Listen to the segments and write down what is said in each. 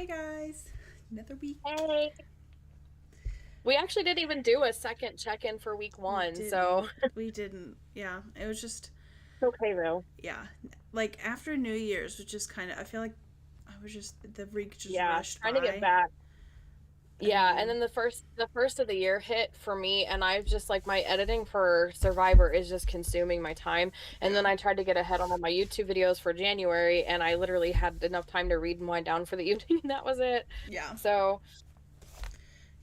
Hey guys, another week. Hey. We actually didn't even do a second check-in for week We one, so didn't. We didn't. Yeah, it was just, it's okay though. yeah. Like after New Year's, was just kind of, I feel like I was just, the week just Yeah, rushed trying to get by. back. And Yeah, and then, then the first of the year hit for me, and I've just like my editing for Survivor is just consuming my time. And yeah, then I tried to get ahead on all my YouTube videos for January, and I literally had enough time to read and wind down for the evening, and that was it. yeah, So,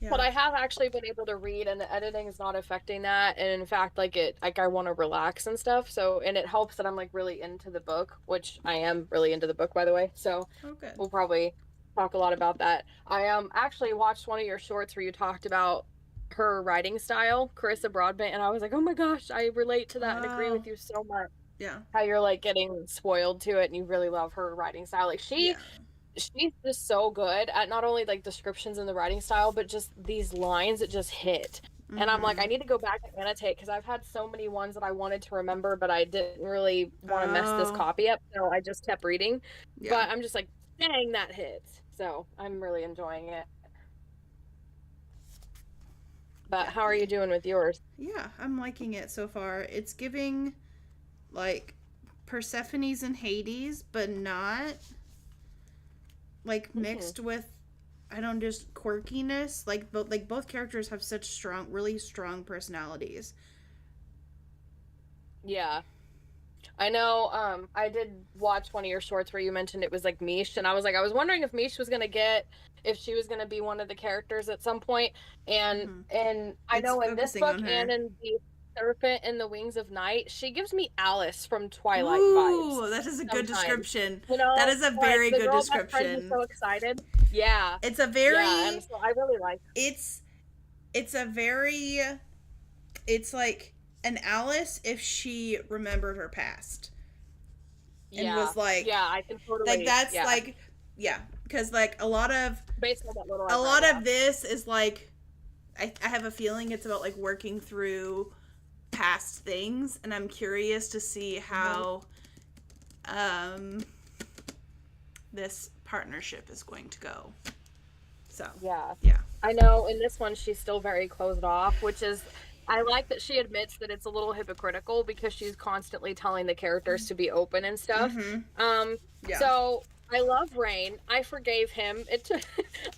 but yeah, I have actually been able to read, and the editing is not affecting that. And in fact, like I want to relax and stuff. So, and it helps that I'm like really into the book, which I am really into the book, by the way. So, oh, good. we'll probably talk a lot about that. I actually watched one of your shorts where you talked about her writing style, Carissa Broadbent, and I was like, oh my gosh, I relate to that and agree Oh, with you so much. yeah, How you're like getting spoiled to it, and you really love her writing style. Like yeah. she's just so good at not only like descriptions in the writing style, but just these lines that just hit. And I'm like, Mm-hmm. I need to go back and annotate because I've had so many ones that I wanted to remember, but I didn't really want to mess this Oh, copy up. So I just kept reading. yeah, But I'm just like, dang, that hits. So I'm really enjoying it. But yeah, how are you doing with yours? yeah. I'm liking it so far. It's giving like Persephone's and Hades, but not like Hmm. mixed with I don't just quirkiness. Both characters have such strong, really strong personalities. Yeah. I know, I did watch one of your shorts where you mentioned it was like Mish, and I was like, I was wondering if Mish was gonna get, if she was gonna be one of the characters at some point. And Hmm. I It's know in this focusing book on and her. in the Serpent in the Wings of Night, she gives me Alice from Twilight vibes Ooh, that is a good sometimes. description. You That know, is a like very the good girl best friend who's description. so excited. Yeah, It's a yeah, and very, so I really like. it's, it's a very, it's like an Alice if she remembered her past and Yeah, was yeah, I can like totally, that's yeah, like, yeah, because like based on what little a I've read, lot yeah. of this is like I have a feeling it's about like working through past things, and I'm curious to see Mhm. how um, this partnership is going to go. So, Yeah. yeah. I know in this one she's still very closed off, which is I like that she admits that it's a little hypocritical because she's constantly telling the characters to be open and stuff. Mm-hmm. Um Yeah. so I love Rain. I forgave him. It took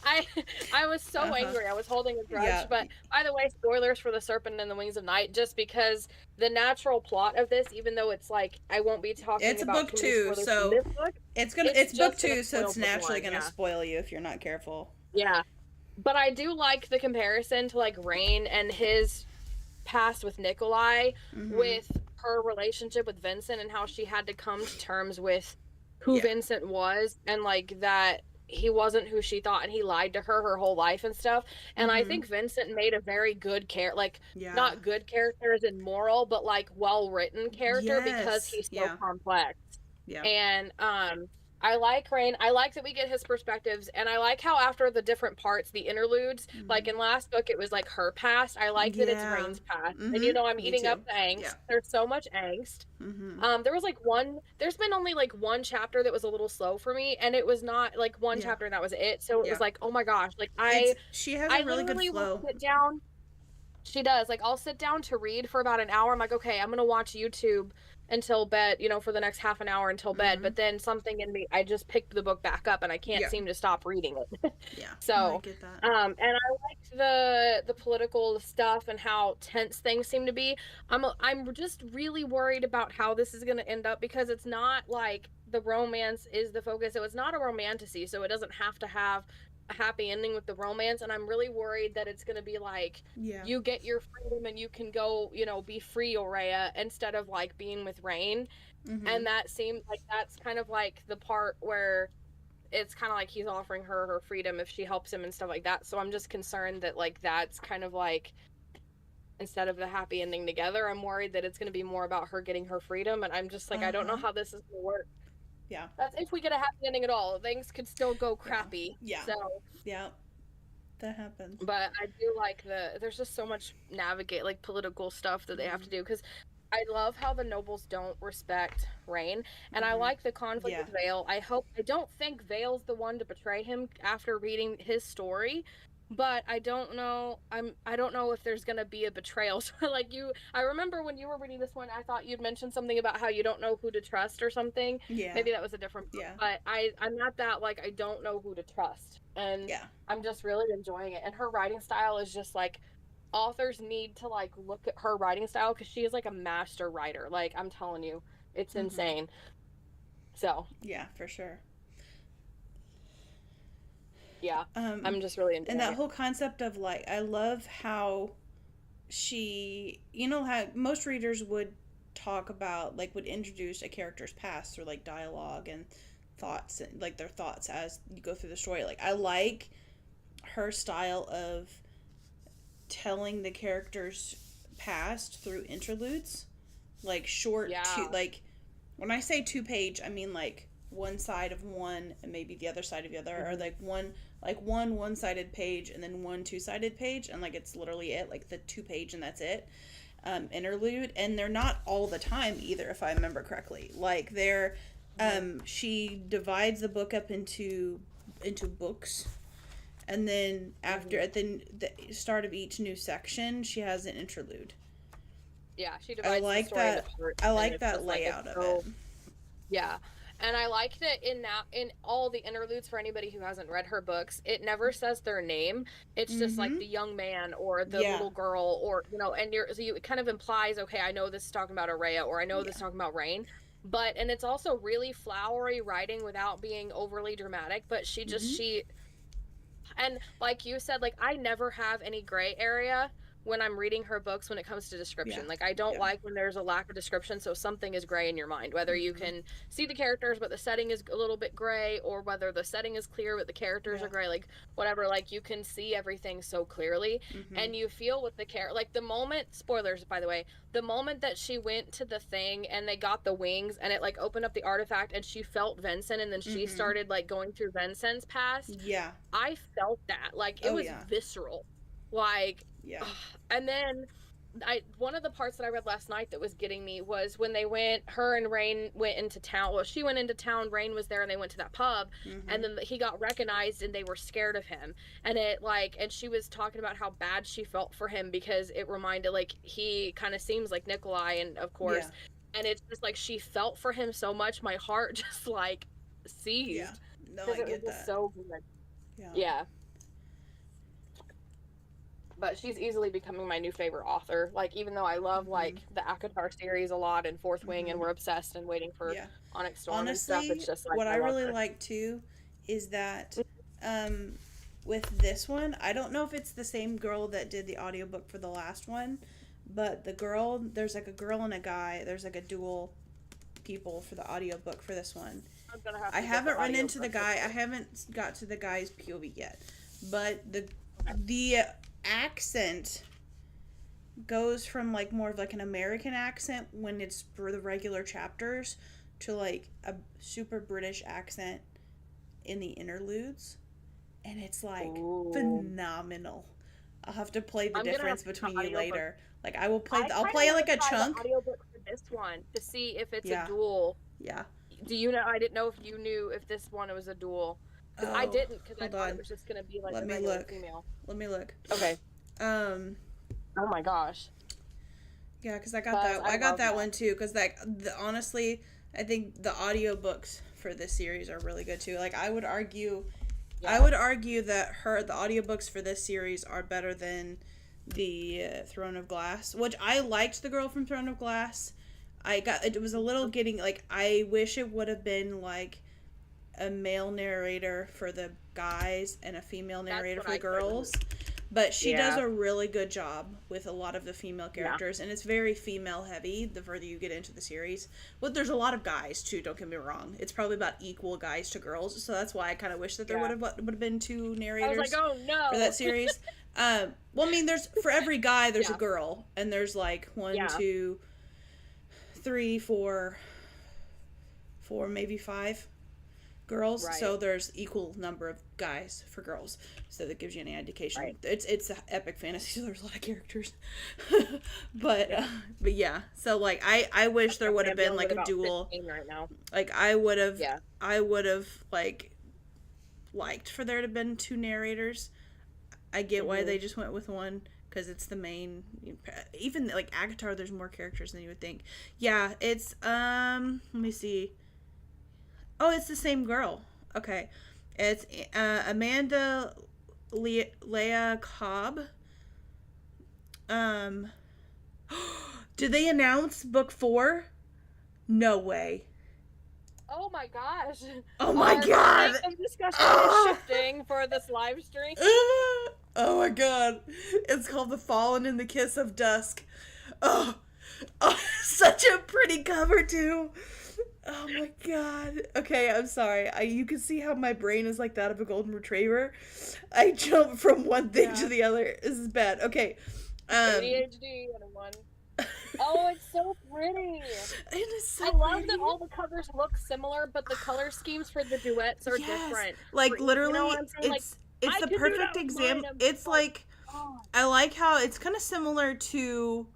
I I was Uh so huh. angry. I was holding a grudge. Yeah. But by the way, spoilers for The Serpent and the Wings of Night, just because the natural plot of this, even though it's like I won't be talking It's a about book too many two, spoilers from so this book, it's it's book just gonna two, so spoil it's book naturally one. gonna Yeah. spoil you if you're not careful. Yeah. But I do like the comparison to like Rain and his past with Nikolai, Mm-hmm. with her relationship with Vincent and how she had to come to terms with who Yeah. Vincent was, and like that he wasn't who she thought, and he lied to her whole life and stuff. And I Mm-hmm. think Vincent made a very good like Yeah. not good character as in moral, but like well written character because Yes. he's so Yeah. complex. Yeah. And I like Rain. I like that we get his perspectives, and I like how after the different parts, the interludes, like Mm-hmm. in last book, it was like her past. I like that it's Yeah. Rain's past, and Mm-hmm. I'm Me eating too. up the Yeah. angst. There's so much angst. Mm-hmm. There was like one. There's been only like one chapter that was a little slow for me, and it was not like one Yeah. chapter and that was it. So it Yeah. was like, oh my gosh, like She has a I really good literally will flow. sit down. She does. Like I'll sit down to read for about an hour. I'm like, okay, I'm gonna watch YouTube until bed, for the next half an hour until bed. Mm-hmm. But then something in me, I just picked the book back up and I can't Yeah. seem to stop reading it. Yeah. No, I So, get that. and I liked the political stuff and how tense things seem to be. I'm just really worried about how this is gonna end up because it's not like the romance is the focus. So it's not a romantasy, so it doesn't have to have a happy ending with the romance. And I'm really worried that it's gonna be like Yeah. you get your freedom and you can go, be free, Aurea, instead of like being with Rain. Mm-hmm. And that seemed like that's kind of like the part where it's kind of like he's offering her freedom if she helps him and stuff like that. So I'm just concerned that like that's kind of like instead of the happy ending together, I'm worried that it's going to be more about her getting her freedom. And I'm just like, I don't know Uh-huh. how this is going to work. Yeah. That's if we get a happy ending at all. Things could still go Yeah. crappy. Yeah. So, Yeah. That happens. but I do like there's just so much navigate like political stuff that they have to Mm-hmm. do because I love how the nobles don't respect Rain, and I Mm-hmm. like the conflict Yeah. with Vale. I don't think Vale's the one to betray him after reading his story, but I don't know if there's gonna be a betrayal. So like I remember when you were reading this one, I thought you'd mentioned something about how you don't know who to trust or something. Yeah. Maybe that was a different book, Yeah. but I'm not that, like, I don't know who to trust, and Yeah. I'm just really enjoying it. And her writing style is just like, authors need to like look at her writing style because she is like a master writer. Like, I'm telling you, it's Mm-hmm. insane. So Yeah, for sure. yeah, Um, I'm just really and enjoying that it. whole concept of like, I love how you know how most readers would talk about, like, would introduce a character's past through like dialogue and thoughts, and like their thoughts as you go through the story. Like, I like her style of telling the character's past through interludes, like short Yeah. two, like when I say 2 page, I mean like one side of one and maybe the other side of the other, or Mm-hmm. like one sided page and then one two-sided page, and like it's literally it, like the 2 page and that's it. Interlude, and they're not all the time either, if I remember correctly. Like they're Mm-hmm. she divides the book up into books, and then after Mm-hmm. at the start of each new section she has an interlude. Yeah, she I divides the like story into that. parts, I and like it's that just like, it's layout of it. so, yeah. And I like that in all the interludes, for anybody who hasn't read her books, it never says their name. It's just like Mm-hmm. the young man or the Yeah. little girl, or and it kind of implies, okay, I know this is talking about Araya, or I know this Yeah. is talking about Rain. And it's also really flowery writing without being overly dramatic, but Mm-hmm. she and like you said, like, I never have any gray area when I'm reading her books when it comes to Yeah. description. Like, I don't Yeah. like when there's a lack of description, so something is gray in your mind, whether you Mm-hmm. can see the characters but the setting is a little bit gray, or whether the setting is clear but the characters Yeah. are gray, like whatever, like you can see everything so clearly, Mm-hmm. and you feel with the character, like the moment, spoilers by the way, the moment that she went to the thing and they got the wings and it like opened up the artifact and she felt Vincent, and then she Mm-hmm. started like going through Vincent's past, Yeah. I felt that. Like, it Oh was yeah. visceral. Like, Yeah. ugh. And then one of the parts that I read last night that was getting me was when her and Rain went into town. Well, she went into town, Rain was there, and they went to that pub, and Mm-hmm. then he got recognized and they were scared of him. And she was talking about how bad she felt for him because it reminded, like, he kind of seems like Nikolai, and of Yeah. course, and it's just like she felt for him so much, my heart just like Yeah. seized No, because I it was get just that. so good. Yeah. Yeah, but she's easily becoming my new favorite author. Like, even though I love Mm-hmm. like the Akatar series a lot and Fourth Wing, and Mm-hmm. we're obsessed and waiting for Yeah. Onyx Storm and stuff, it's Honestly, just like what I I love really her. like too is that um with this one, I don't know if it's the same girl that did the audiobook for the last one, but there's like a girl and a guy, there's like a dual people for the audiobook for this one. I'm gonna have I to get the haven't run audio into the book. guy. I haven't got to the guy's POV yet. But Okay. the accent goes from like more of like an American accent when it's for the regular chapters to like a super British accent in the interludes, and it's like Ooh. phenomenal. I'll have to play the I'm gonna have difference to get the between you audiobook. later. Like I will play I I'll kind of play want like to a try the chunk. audiobook for this one to see if it's a Yeah. duel. Yeah. Do you know? I didn't know if you knew if this one was a duel. Because I Oh, didn't, because I hold thought it on. was just gonna be like Let a me regular look. female. Let me look. Okay. Um Oh my gosh. Yeah, because I got Because that. I I got love that that. one too. Because honestly, I think the audiobooks for this series are really good too. Like I Yeah. would argue that the audiobooks for this series are better than the Throne of Glass, which I liked the girl from Throne of Glass. It was a little getting like, I wish it would have been like a male narrator for the guys and a female That's narrator what for the I couldn't. girls. But she does Yeah. a really good job with a lot of the female Yeah. characters, and it's very female heavy the further you get into the series. But there's a lot of guys too. Don't get me wrong; it's probably about equal guys to girls. So that's why I kind of wish that there Yeah. would have been two I was like, narrators oh for no. that series. Well, I mean, there's for every guy there's a Yeah. girl, and there's like one, Yeah. two, three, four, maybe five girls, Right. so there's equal number of guys for girls. So that gives you any indication. Right. It's epic fantasy, so there's a lot of characters. but Yeah. but yeah, so like I wish there would have I'm been dealing like with a about duel. 15 right now. Like Yeah. I would have like liked for there to have been two narrators. I get why Hmm. they just went with one because it's the main. Even like Agatar, there's more characters than you would think. Yeah, it's Let me see. Oh, it's the same girl. Okay, it's Amanda Leah Cobb. Um, did they announce book 4? No way. Oh my gosh. Oh my Our god. topic of discussion is Ah! shifting for this live stream. Oh my god. It's called The Fallen in the Kiss of Dusk. Oh, oh such a pretty cover too. Oh my god. Okay, I'm sorry. You can see how my brain is like that of a golden retriever. I jump from one thing to the other. This is bad. Okay. ADHD and one. Oh, it's so pretty. It is so I love pretty. that all the covers look similar, but the color schemes for the duets are different. Like literally, you know what I'm saying? it's I the could do perfect that with example. mine. It's like Oh. I like how it's kind of similar to,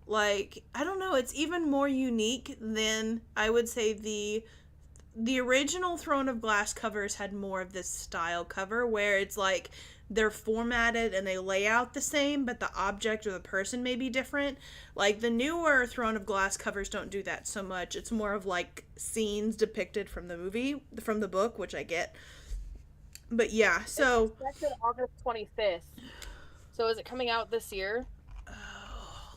like, I don't know, it's even more unique than, I would say, the original Throne of Glass covers had more of this style cover where it's like they're formatted and they lay out the same, but the object or the person may be different. Like the newer Throne of Glass covers don't do that so much. It's more of like scenes depicted from the movie, from the book, which I get. But yeah, so It's expected August 25th. So is it coming out this year?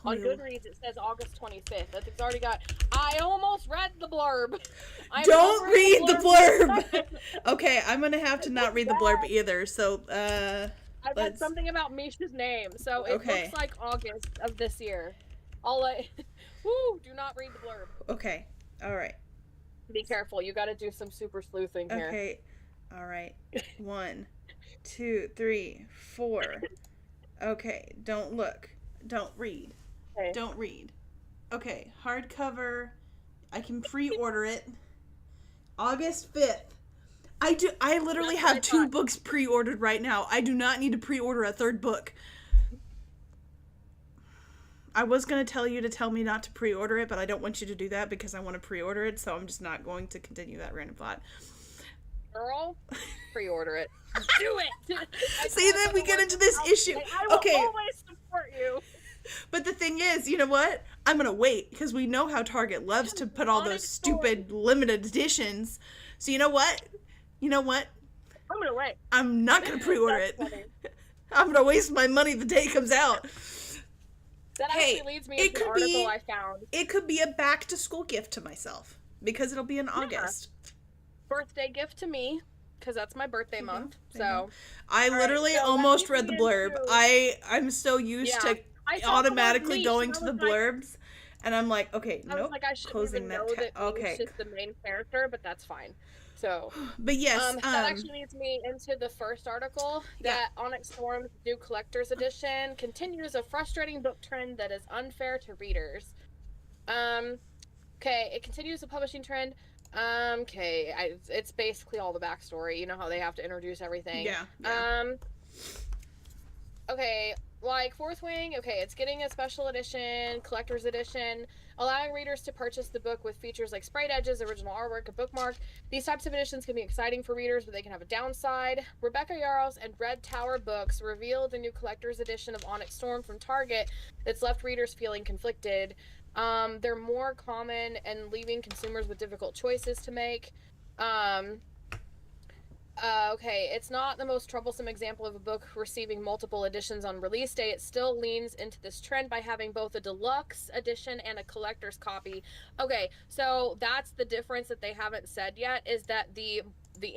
On Goodreads, it says August 25th. I think it's already got. I almost read the blurb. Don't read the blurb. Okay, I'm gonna have to not read the blurb either. So, I read something about Misha's name, so it looks like August of this year. Woo! Do not read the blurb. Okay. All right. Be careful. You got to do some super sleuthing here. Okay. All right. 1, 2, 3, 4. Okay. Don't look. Don't read. Okay. Don't read. Okay. Hardcover. I can pre-order it. August 5th. I literally have 2 books pre-ordered right now. I do not need to pre-order a 3rd book. I was going to tell you to tell me not to pre-order it, but I don't want you to do that because I want to pre-order it, so I'm just not going to continue that random thought. Girl, pre-order it. Do it! See, then we get into this issue. I will always support you. But the thing is, you know what? I'm going to wait because we know how Target loves to put all those stupid limited editions. So you know what? I'm going to wait. I'm not going to pre-order it. I'm going to waste my money the day it comes out. That actually leads me to an article I found. It could be a back-to-school gift to myself because it'll be in August. Birthday gift to me because that's my birthday month. So I literally almost read the blurb. I'm so used to automatically going to the blurbs, and I'm like, okay, I was like, I shouldn't even know that he's just the main character, but that's fine. So, but yes, that actually leads me into the first article that Onyx Storm's new collector's edition continues a frustrating book trend that is unfair to readers. Okay, it continues a publishing trend. It's basically all the backstory. You know how they have to introduce everything. Yeah. Okay, like Fourth Wing, it's getting a special edition, collector's edition, allowing readers to purchase the book with features like sprayed edges, original artwork, a bookmark. These types of editions can be exciting for readers, but they can have a downside. Rebecca Yarros and Red Tower Books revealed a new collector's edition of Onyx Storm from Target that's left readers feeling conflicted. They're more common and leaving consumers with difficult choices to make. It's not the most troublesome example of a book receiving multiple editions on release day. It still leans into this trend by having both a deluxe edition and a collector's copy. Okay, so that's the difference that they haven't said yet, is that the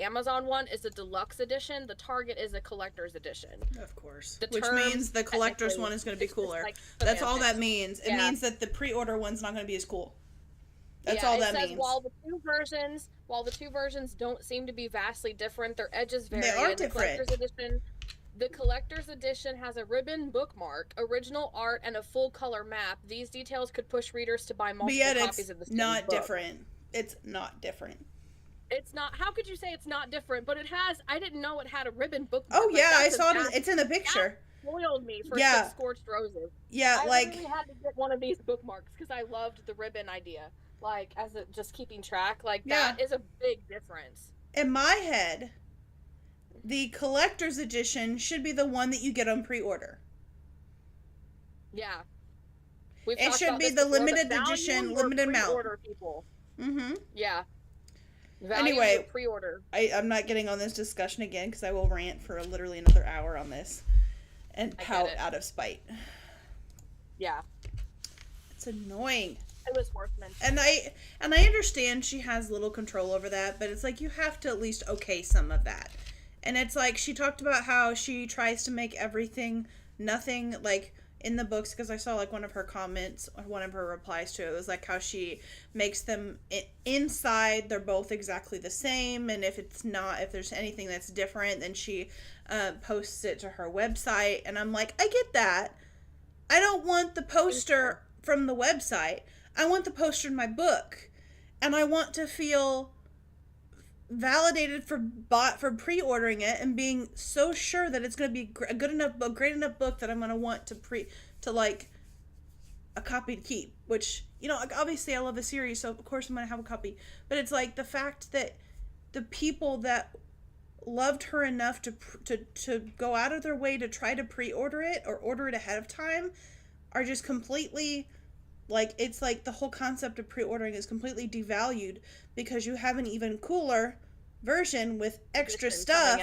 Amazon one is a deluxe edition, the Target is a collector's edition. Of course. Which means the collector's one is going to be cooler. That's all that means. It means that the pre-order one's not going to be as cool. That's all that means. While the two versions don't seem to be vastly different, their edges vary. They are different. The collector's edition has a ribbon bookmark, original art, and a full color map. These details could push readers to buy multiple copies of the same book. Different. It's not different. It's not. How could you say it's not different? But it has. I didn't know it had a ribbon Oh bookmark. Like yeah, I that's a saw it. that It's in the that picture. spoiled me for Six Yeah, Scorched Roses. yeah, I like literally had to get one of these bookmarks because I loved the ribbon idea. Like as a, just keeping track. Like that yeah. is a big difference. In my head, the collector's edition should be the one that you get on pre-order. Yeah, we've It talked should about be this the before, but limited value edition, your limited amount. pre-order people. Mm-hmm. Yeah, value your Anyway, pre-order. I'm not getting on this discussion again because I will rant for literally another hour on this and pout out of spite. Yeah, It's annoying. it was worth mentioning. And I understand she has little control over that, but it's like you have to at least okay some of that. And it's like she talked about how she tries to make everything nothing like in the books, because I saw like one of her comments or one of her replies to it was like how she makes them inside they're both exactly the same, and if there's anything that's different, then she posts it to her website. And I'm like, I get that. I don't want the poster from the website. I want the poster in my book, and I want to feel validated for pre-ordering it and being so sure that it's going to be a great enough book that I'm going to want to like a copy to keep. Which, like, obviously I love the series, so of course I'm going to have a copy. But it's like the fact that the people that loved her enough to go out of their way to try to pre-order it or order it ahead of time are just completely like, it's like the whole concept of pre-ordering is completely devalued because you have an even cooler version with extra stuff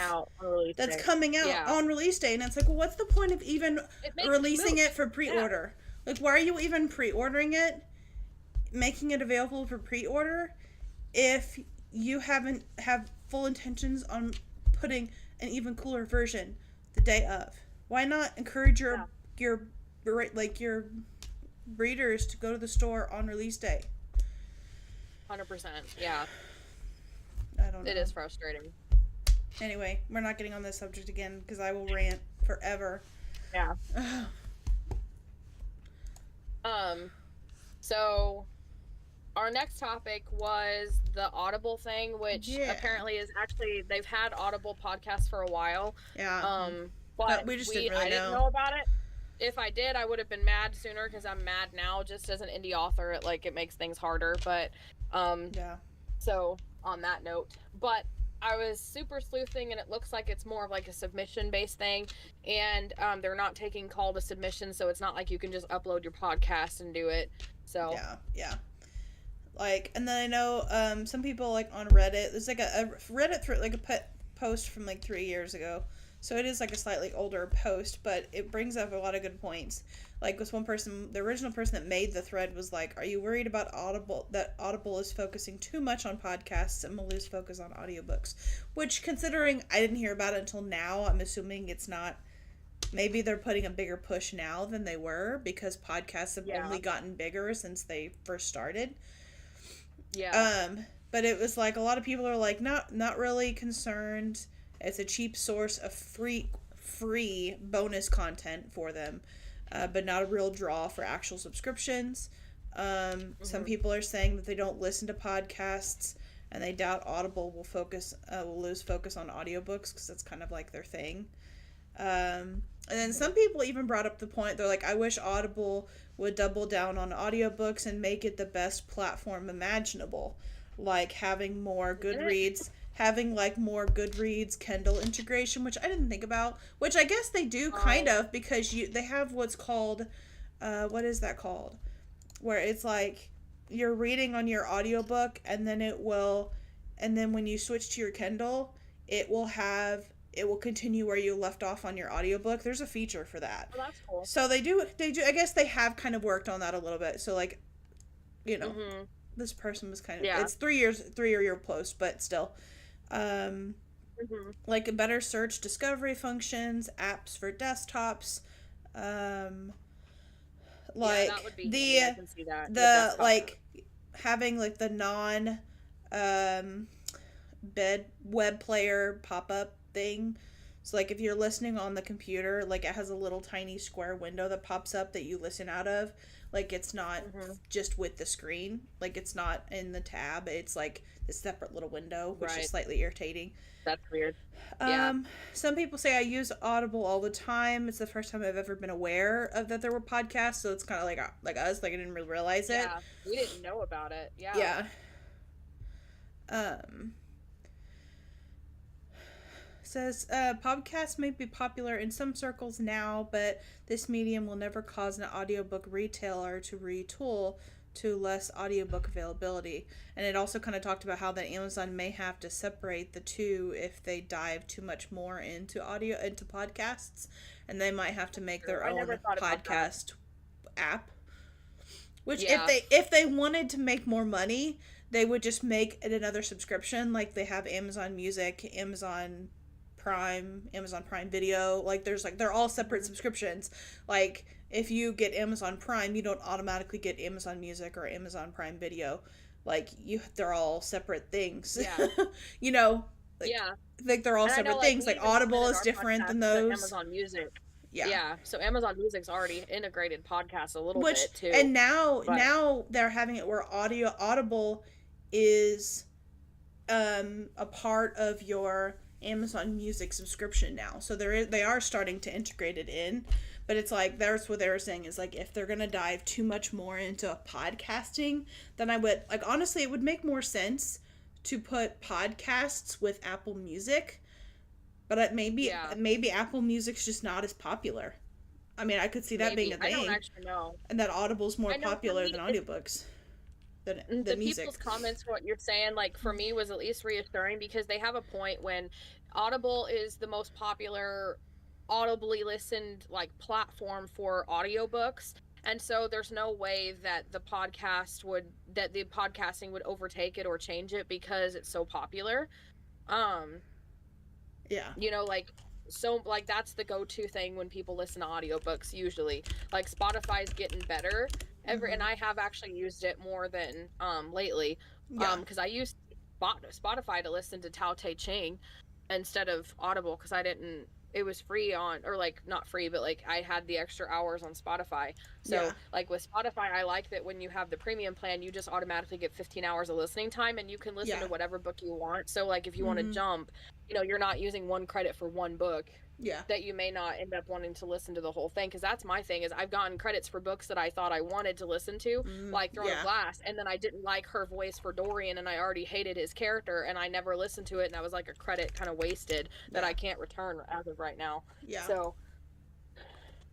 that's coming out on release day. And it's like, well, what's the point of even releasing it for pre-order? Yeah. Like, why are you even pre-ordering it, making it available for pre-order, if you have full intentions on putting an even cooler version the day of? Why not encourage your readers to go to the store on release day? 100%. Yeah. I don't know. It is frustrating. Anyway, we're not getting on this subject again because I will rant forever. Yeah. So our next topic was the Audible thing, which apparently is actually, they've had Audible podcasts for a while. Yeah. But we just didn't really didn't know about it. If I did, I would have been mad sooner because I'm mad now just as an indie author. It makes things harder. But yeah. So on that note, but I was super sleuthing, and it looks like it's more of like a submission based thing, and they're not taking call to submission, so it's not like you can just upload your podcast and do it. So yeah. Like, and then I know some people like on Reddit. There's like a Reddit post from like 3 years ago. So it is like a slightly older post, but it brings up a lot of good points. Like, this one person, the original person that made the thread was like, are you worried about that Audible is focusing too much on podcasts and will lose focus on audiobooks? Which, considering I didn't hear about it until now, I'm assuming it's not. Maybe they're putting a bigger push now than they were because podcasts have only gotten bigger since they first started. Yeah. But it was like a lot of people are like not really concerned. It's a cheap source of free bonus content for them, but not a real draw for actual subscriptions. Some people are saying that they don't listen to podcasts, and they doubt Audible will lose focus on audiobooks because that's kind of like their thing. And then some people even brought up the point, they're like, I wish Audible would double down on audiobooks and make it the best platform imaginable, like having more Goodreads. Having like more Goodreads Kindle integration, which I didn't think about, which I guess they do kind of, because they have what's called, what is that called? Where it's like you're reading on your audiobook and then when you switch to your Kindle, it will continue where you left off on your audiobook. There's a feature for that. Oh, that's cool. So they do, I guess they have kind of worked on that a little bit. So like, this person was kind of, it's 3 year post, but still. Like a better search discovery functions, apps for desktops, like that would be the I can see that. the like having like the non bed web player pop-up thing, So like if you're listening on the computer, like it has a little tiny square window that pops up that you listen out of. Like it's not Mhm. just with the screen. Like it's not in the tab. It's like this separate little window, which is Right. slightly irritating. That's weird. Yeah. Um, some people say I use Audible all the time. It's the first time I've ever been aware of that there were podcasts, so it's kind of like us, like I didn't really realize it. Yeah. We didn't know about it. Yeah. Yeah. Um, says podcasts may be popular in some circles now, but this medium will never cause an audiobook retailer to retool to less audiobook availability. And it also kind of talked about how that Amazon may have to separate the two if they dive too much more into podcasts, and they might have to make True. their I own never thought about that. podcast app. Which Yeah. if they wanted to make more money, they would just make it another subscription, like they have Amazon Music, Amazon Prime Video. Like there's like they're all separate Mhm. subscriptions. Like if you get Amazon Prime, you don't automatically get Amazon Music or Amazon Prime Video. Like they're all separate things. Yeah. you know, like Yeah. like they're all And I know, separate like, things. we Like even Audible submitted is our different podcast than to those. Amazon Music. Yeah. Yeah, so Amazon Music's already integrated podcasts a little Which bit too, and now but they're having it where Audible is a part of your Amazon Music subscription now. So they are starting to integrate it in, but it's like that's what they were saying is like if they're gonna dive too much more into podcasting, then I would like honestly it would make more sense to put podcasts with Apple Music, but yeah, maybe Apple Music's just not as popular. I mean, I could see that being maybe. a I don't thing, actually know. and that Audible's more I know for popular me, than it's audiobooks the than music. people's comments, what you're saying, like for me was at least reassuring because they have a point when Audible is the most popular audibly listened like platform for audiobooks. And so there's no way that the podcasting would overtake it or change it because it's so popular. Um, Yeah. like so like that's the go-to thing when people listen to audiobooks usually. Like Spotify's getting better and Mm-hmm. I have actually used it more than lately Yeah. because I used Spotify to listen to Tao Te Ching instead of Audible because I didn't it was free on or like not free but like I had the extra hours on Spotify. Yeah. So like with Spotify I like that when you have the premium plan you just automatically get 15 hours of listening time and you can listen Yeah. to whatever book you want. So like if you want to Mm-hmm. jump, you're not using one credit for one book Yeah. that you may not end up wanting to listen to the whole thing because that's my thing is I've gotten credits for books that I thought I wanted to listen to Mm-hmm. like Throne of Yeah. Glass and then I didn't like her voice for Dorian and I already hated his character and I never listened to it and that was like a credit kind of wasted that Yeah. I can't return as of right now. Yeah. So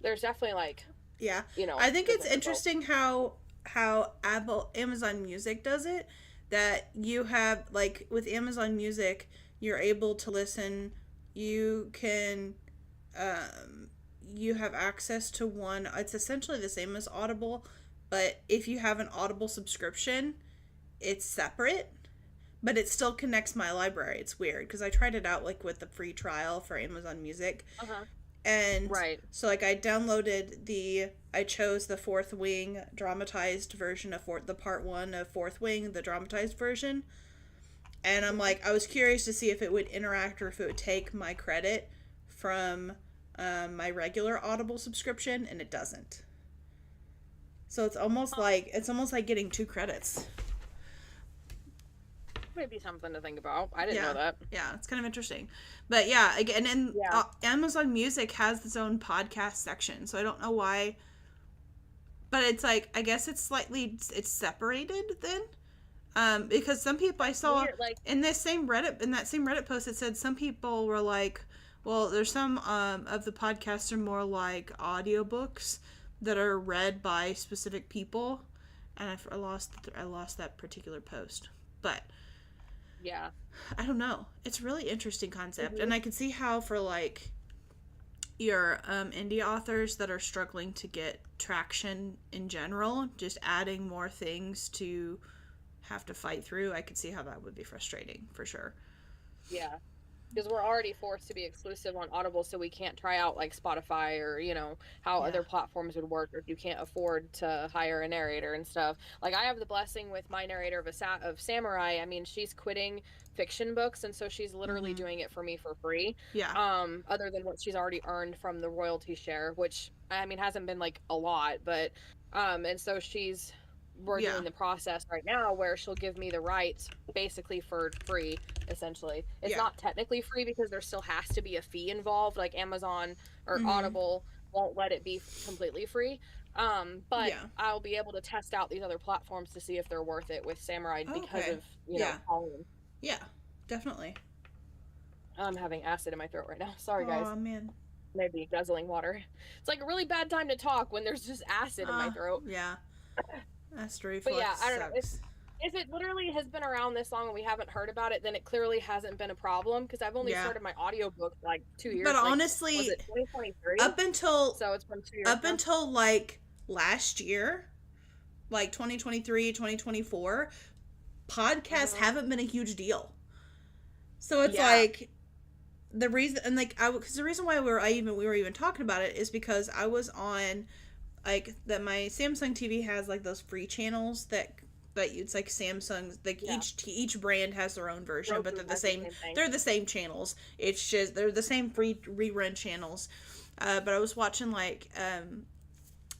there's definitely like Yeah. I think good it's for both. interesting how Amazon Music does it. That you have like with Amazon Music, you're able to listen. You can, you have access to one. It's essentially the same as Audible, but if you have an Audible subscription, it's separate. But it still connects my library. It's weird because I tried it out like with the free trial for Amazon Music, Uh-huh. and Right. so like I chose the Fourth Wing dramatized version of the part one of Fourth Wing, the dramatized version, and I'm like I was curious to see if it would interact or if it would take my credit from my regular Audible subscription, and it doesn't. So it's almost like getting two credits. Maybe something to think about. I didn't know Yeah, that. yeah, it's kind of interesting, but yeah, again, and Yeah. Amazon Music has its own podcast section, so I don't know why, but it's like I guess it's separated then, because some people I saw Weird, like in that same Reddit post, it said some people were like, well, there's some of the podcasts are more like audiobooks that are read by specific people, and I lost that particular post, but yeah. I don't know. It's a really interesting concept, Mhm. and I can see how for like your indie authors that are struggling to get traction in general, just adding more things to have to fight through. I could see how that would be frustrating for sure. Yeah. because we're already forced to be exclusive on Audible, so we can't try out like Spotify or, you know, how Yeah. other platforms would work, or if you can't afford to hire a narrator and stuff. Like I have the blessing with my narrator of Samurai. I mean, she's quitting fiction books, and so she's literally Mm-hmm. doing it for me for free. Yeah. Other than what she's already earned from the royalty share, which I mean hasn't been like a lot, but and so we're Yeah. doing the process right now where she'll give me the rights basically for free, essentially. It's Yeah. not technically free because there still has to be a fee involved, like Amazon or Mm-hmm. Audible won't let it be completely free. But Yeah. I'll be able to test out these other platforms to see if they're worth it with Samurai Oh, because okay. of, you know, Yeah. Colleen. Yeah. Definitely. I'm having acid in my throat right now. Sorry, guys. Oh man. Maybe guzzling water. It's like a really bad time to talk when there's just acid in my throat. Yeah. Acid But yeah, reflux I don't know. sucks. If it literally has been around this long and we haven't heard about it, then it clearly hasn't been a problem because I've only Yeah. started my audiobook like 2 years. But Like, was honestly, it 2023? up until So it's been 2 years now. like last year, like 2023, 2024, podcasts haven't been a huge deal. So it's Yeah. like the reason, and like because the reason why we were even talking about it is because I was on like that my Samsung TV has like those free channels that it's like Samsung's like Yeah. each brand has their own version, but Roku they're the has the same. same thing. They're the same channels. It's just they're the same free rerun channels. But I was watching like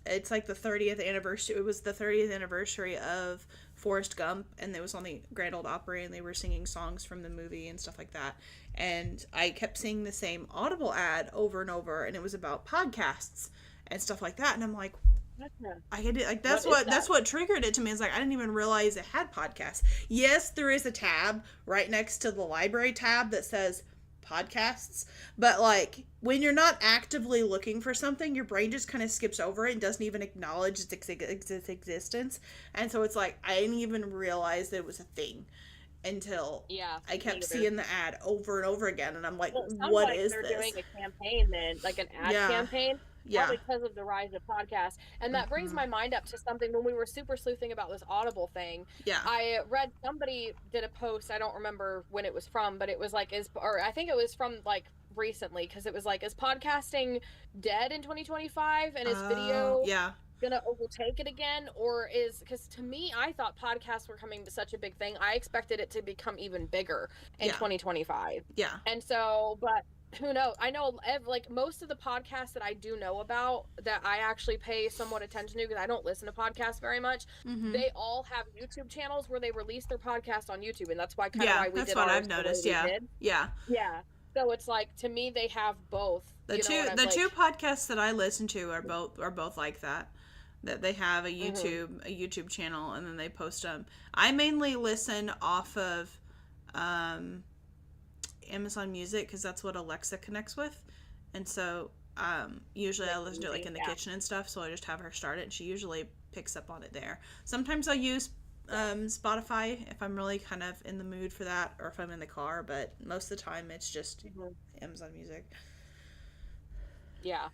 it's like the 30th anniversary. It was the 30th anniversary of Forrest Gump, and it was on the Grand Ole Opry, and they were singing songs from the movie and stuff like that. And I kept seeing the same Audible ad over and over, and it was about podcasts and stuff like that. And I'm like, I had it, like that's what triggered it to me. It's like I didn't even realize it had podcasts. Yes, there is a tab right next to the library tab that says podcasts, but like when you're not actively looking for something, your brain just kind of skips over it and doesn't even acknowledge its existence. And so it's like I didn't even realize that it was a thing until I kept seeing the ad over and over again, and I'm like, what like is they're this? Doing a campaign then, like an ad campaign. Yeah. Because of the rise of podcasts. And that brings my mind up to something when we were super sleuthing about this Audible thing. Yeah. I read somebody did a post, I don't remember when it was from, but it was like, I think it was from like recently, because it was like, is podcasting dead in 2025 and is video gonna overtake it again? Or because to me, I thought podcasts were coming to such a big thing. I expected it to become even bigger in 2025. Yeah. And so, but who knows? I know like most of the podcasts that I do know about that I actually pay somewhat attention to, because I don't listen to podcasts very much. They all have YouTube channels where they release their podcast on YouTube, and that's why why we did. That's what I've noticed. Yeah. So it's like, to me, they have both. The two podcasts that I listen to are both like that. That they have a YouTube channel, and then they post them. I mainly listen off of Amazon Music, because that's what Alexa connects with, and so usually I listen to it like in the kitchen and stuff, so I just have her start it, and she usually picks up on it there. Sometimes I'll use Spotify if I'm really kind of in the mood for that, or if I'm in the car, but most of the time it's just Amazon Music. Yeah.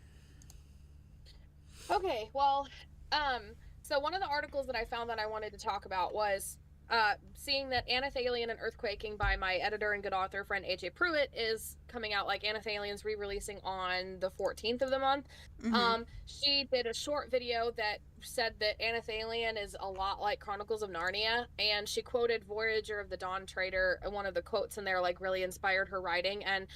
Okay, well, so one of the articles that I found that I wanted to talk about was seeing that Anathalion and Earthquaking by my editor and good author friend AJ Pruitt is coming out. Like, Anathalion's re-releasing on the 14th of the month. She did a short video that said that Anathalion is a lot like Chronicles of Narnia, and she quoted Voyager of the Dawn Trader, and one of the quotes in there like really inspired her writing. And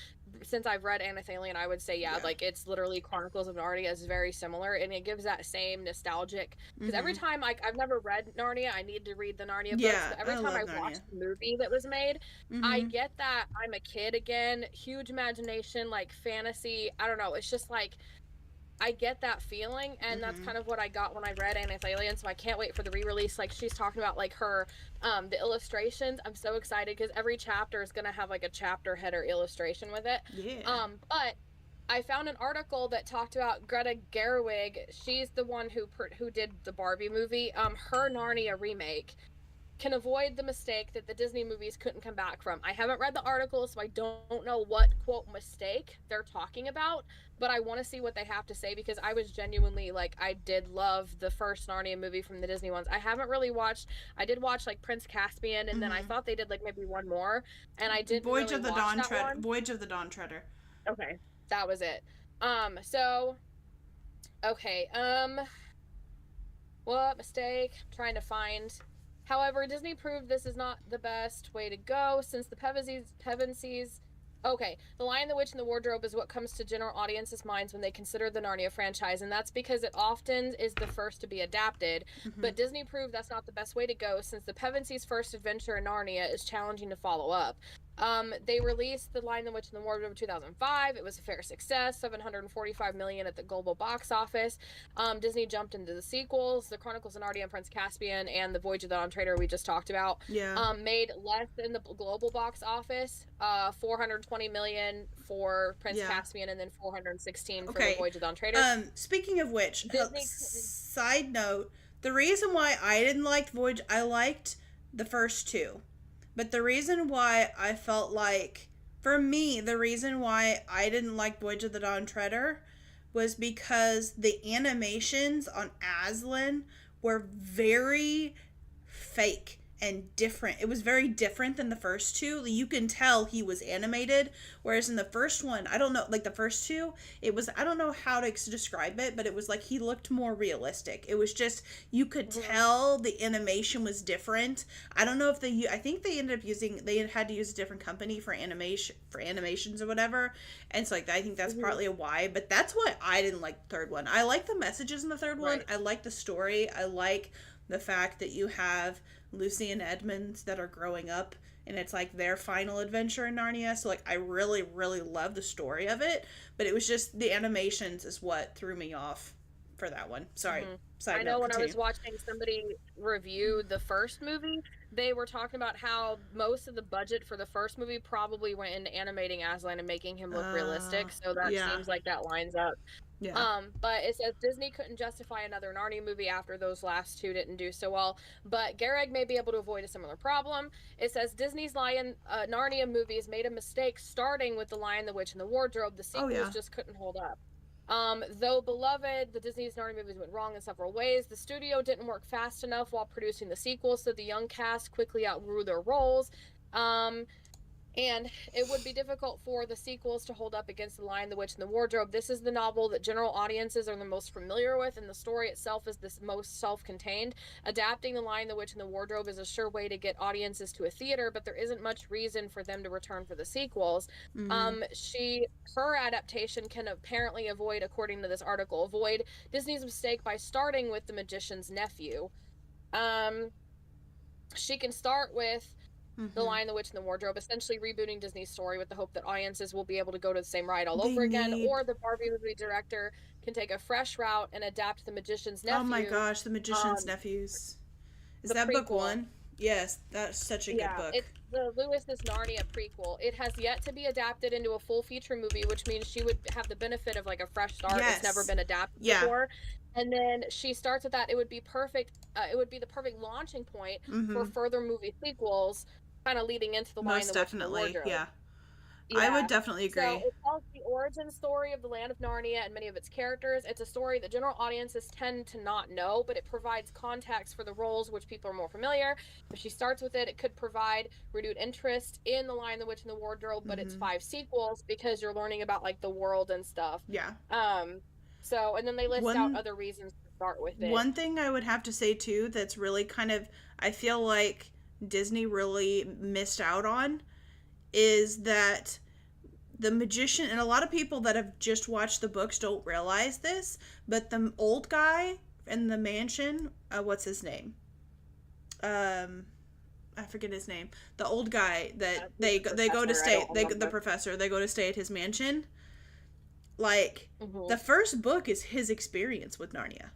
since I've read Anathalion, I would say like it's literally Chronicles of Narnia is very similar, and it gives that same nostalgic, because every time I've never read Narnia, I need to read the Narnia books, but every time I watch the movie that was made, I get that I'm a kid again, huge imagination, like fantasy, I don't know, it's just like I get that feeling, and that's kind of what I got when I read Anathalion, so I can't wait for the re-release. Like, she's talking about like her the illustrations. I'm so excited because every chapter is gonna have like a chapter header illustration with it. But I found an article that talked about Greta Gerwig. She's the one who did the Barbie movie. Her Narnia remake can avoid the mistake that the Disney movies couldn't come back from. I haven't read the article, so I don't know what, quote, mistake they're talking about, but I want to see what they have to say, because I was genuinely, like, I did love the first Narnia movie from the Disney ones. I haven't really watched, I did watch, like, Prince Caspian, and then I thought they did, like, maybe one more, and I didn't really watch that one. Voyage of the Dawn Treader. Okay, that was it. So, okay, what mistake? I'm trying to find. However, Disney proved this is not the best way to go, since the Pevensies. Okay, The Lion, the Witch, and the Wardrobe is what comes to general audiences' minds when they consider the Narnia franchise, and that's because it often is the first to be adapted. But Disney proved that's not the best way to go, since the Pevensies' first adventure in Narnia is challenging to follow up. They released The Lion, the Witch, and the Wardrobe in 2005. It was a fair success, $745 million at the global box office. Disney jumped into the sequels, The Chronicles of Narnia and Prince Caspian, and The Voyage of the Dawn Treader we just talked about. Made less in the global box office, $420 million for Prince Caspian, and then $416 for The Voyage of the Dawn Treader. Speaking of which, side note, the reason why I didn't like Voyage, I liked the first two. But the reason why I felt like, for me, the reason why I didn't like Voyage of the Dawn Treader was because the animations on Aslan were very fake and different. It was very different than the first two. You can tell he was animated, whereas in the first one, I don't know, like the first two, it was, I don't know how to describe it, but it was like he looked more realistic. It was just, you could tell the animation was different. I don't know if I think they ended up they had to use a different company for animations or whatever, and so like I think that's partly why, but that's why I didn't like the third one. I like the messages in the third one. I like the story. I like the fact that you have Lucy and Edmund that are growing up, and it's like their final adventure in Narnia. So like I really, really love the story of it, but it was just the animations is what threw me off for that one. Sorry. I know when I was watching somebody review the first movie, they were talking about how most of the budget for the first movie probably went into animating Aslan and making him look realistic. So that seems like that lines up. But it says Disney couldn't justify another Narnia movie after those last two didn't do so well. But Garreg may be able to avoid a similar problem. It says Disney's Narnia movies made a mistake starting with The Lion, the Witch, and the Wardrobe. The sequels just couldn't hold up. Though beloved, the Disney's Narnia movies went wrong in several ways. The studio didn't work fast enough while producing the sequels, so the young cast quickly outgrew their roles. And it would be difficult for the sequels to hold up against The Lion, the Witch, and the Wardrobe. This is the novel that general audiences are the most familiar with, and the story itself is the most self-contained. Adapting The Lion, the Witch, and the Wardrobe is a sure way to get audiences to a theater, but there isn't much reason for them to return for the sequels. Her adaptation can apparently according to this article, avoid Disney's mistake by starting with The Magician's Nephew. She can start with The Lion, the Witch, and the Wardrobe, essentially rebooting Disney's story with the hope that audiences will be able to go to the same ride all over again, or the Barbie movie director can take a fresh route and adapt The Magician's Nephew. Oh my gosh, The Magician's Nephews. Is that prequel. Book one? Yes, that's such a good book. It's the Lewis's Narnia prequel. It has yet to be adapted into a full feature movie, which means she would have the benefit of like a fresh start. It's never been adapted before. And then she starts with that. It would be perfect. It would be the perfect launching point for further movie sequels, kind of leading into The Lion, the Witch, and the Wardrobe. Yeah. I would definitely agree. So it tells the origin story of the land of Narnia and many of its characters. It's a story that general audiences tend to not know, but it provides context for the roles which people are more familiar. If she starts with it, it could provide renewed interest in The Lion, the Witch, and the Wardrobe, but it's 5 sequels because you're learning about like the world and stuff. Yeah. So, and then they list out other reasons to start with it. One thing I would have to say too that's really kind of, I feel like Disney really missed out on is that the magician, and a lot of people that have just watched the books don't realize this, but the old guy in the mansion, what's his name? I forget his name. The old guy that they go to stay, the professor, they go to stay at his mansion. Like, the first book is his experience with Narnia.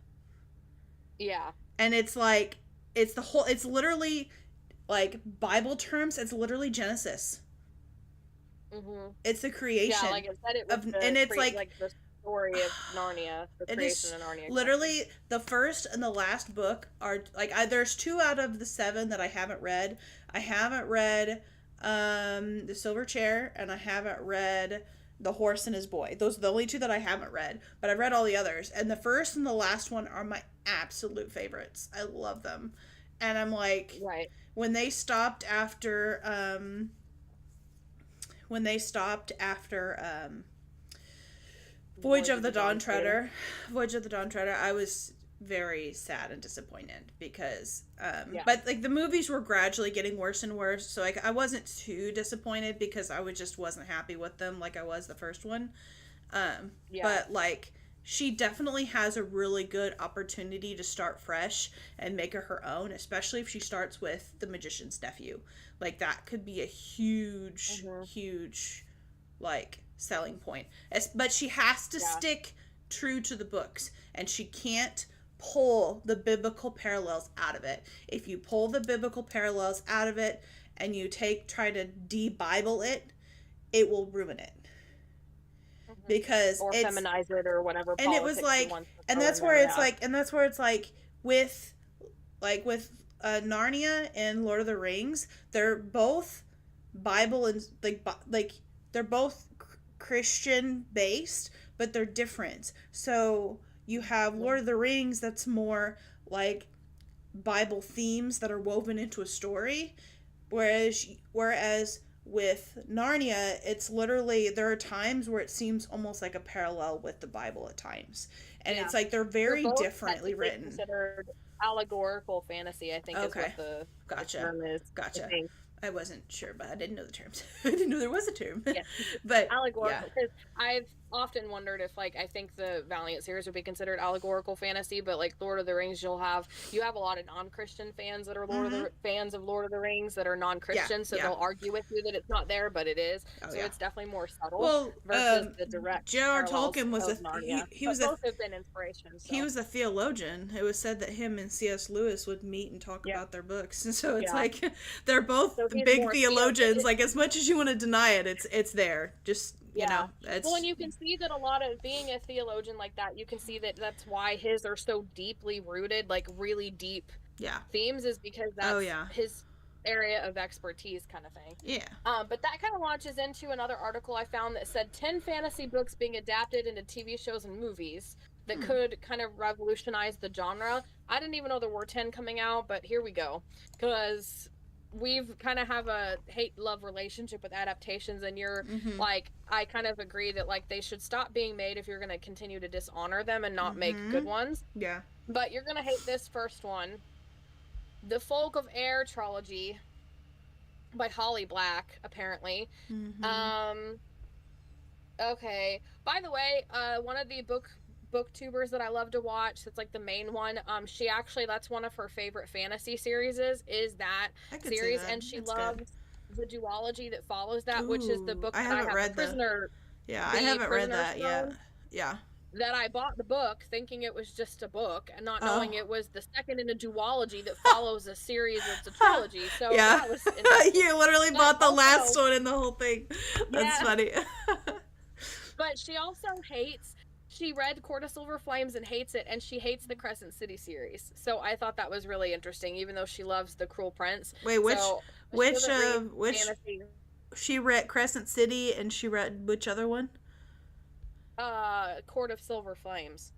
Yeah. And it's like, it's literally, like, Bible terms, it's literally Genesis. It's the creation. Yeah, like I said, it was and it's like the story of Narnia, the It creation is of Narnia. literally the first and the last book are like there's 2 out of the 7 that I haven't read. I haven't read The Silver Chair, and I haven't read The Horse and His Boy. Those are the only 2 that I haven't read, but I've read all the others. And the first and the last one are my absolute favorites. I love them. And I'm like, Right. when they stopped after Voyage of the Dawn Treader, I was very sad and disappointed because but like the movies were gradually getting worse and worse, so like I wasn't too disappointed because I wasn't happy with them like I was the first one. But like she definitely has a really good opportunity to start fresh and make it her own, especially if she starts with The Magician's Nephew. Like that could be a huge like selling point. But she has to stick true to the books, and she can't pull the biblical parallels out of it. If you pull the biblical parallels out of it and you try to de-Bible it, it will ruin it. Because or feminize it or whatever. And it was like, and that's where it's like, with Narnia and Lord of the Rings, they're both Bible and like they're both Christian based, but they're different. So you have Lord of the Rings that's more like Bible themes that are woven into a story, whereas with Narnia, it's literally, there are times where it seems almost like a parallel with the Bible at times, and it's like they're very differently written. Considered allegorical fantasy, I think, is what the term is. Gotcha. I wasn't sure, but I didn't know the terms. I didn't know there was a term. Yeah. But allegorical, because I've often wondered if, like, I think the Valiant series would be considered allegorical fantasy, but like Lord of the Rings, you have a lot of non-Christian fans that are fans of Lord of the Rings that are non-Christian, so they'll argue with you that it's not there, but it is. It's definitely more subtle versus the direct. J.R. Tolkien was he was both have been inspirations. So. He was a theologian. It was said that him and C.S. Lewis would meet and talk about their books, and so it's like they're both big theologians. Like, as much as you want to deny it, it's there. Just you know, well, and you can see that a lot of being a theologian like that, you can see that that's why his are so deeply rooted, like really deep themes, is because that's his area of expertise, kind of thing. But that kind of launches into another article I found that said 10 fantasy books being adapted into TV shows and movies that could kind of revolutionize the genre. I didn't even know there were 10 coming out, but here we go, because we've kind of have a hate-love relationship with adaptations, and you're like, I kind of agree that like they should stop being made if you're going to continue to dishonor them and not make good ones. But you're going to hate this first one, The Folk of Air trilogy by Holly Black, apparently. Okay, by the way, one of the booktubers that I love to watch, that's like the main one, she actually, that's one of her favorite fantasy series is that series, and she loves the duology that follows that. Ooh, which is the book that I have read, Prisoner. I haven't read that yet. That I bought the book thinking it was just a book and not knowing it was the second in a duology that follows a series that's a trilogy. So that was you literally bought the last one in the whole thing. That's funny. But she also she read Court of Silver Flames and hates it, and she hates the Crescent City series. So I thought that was really interesting, even though she loves The Cruel Prince. Wait, which she read Crescent City, and she read which other one? Court of Silver Flames.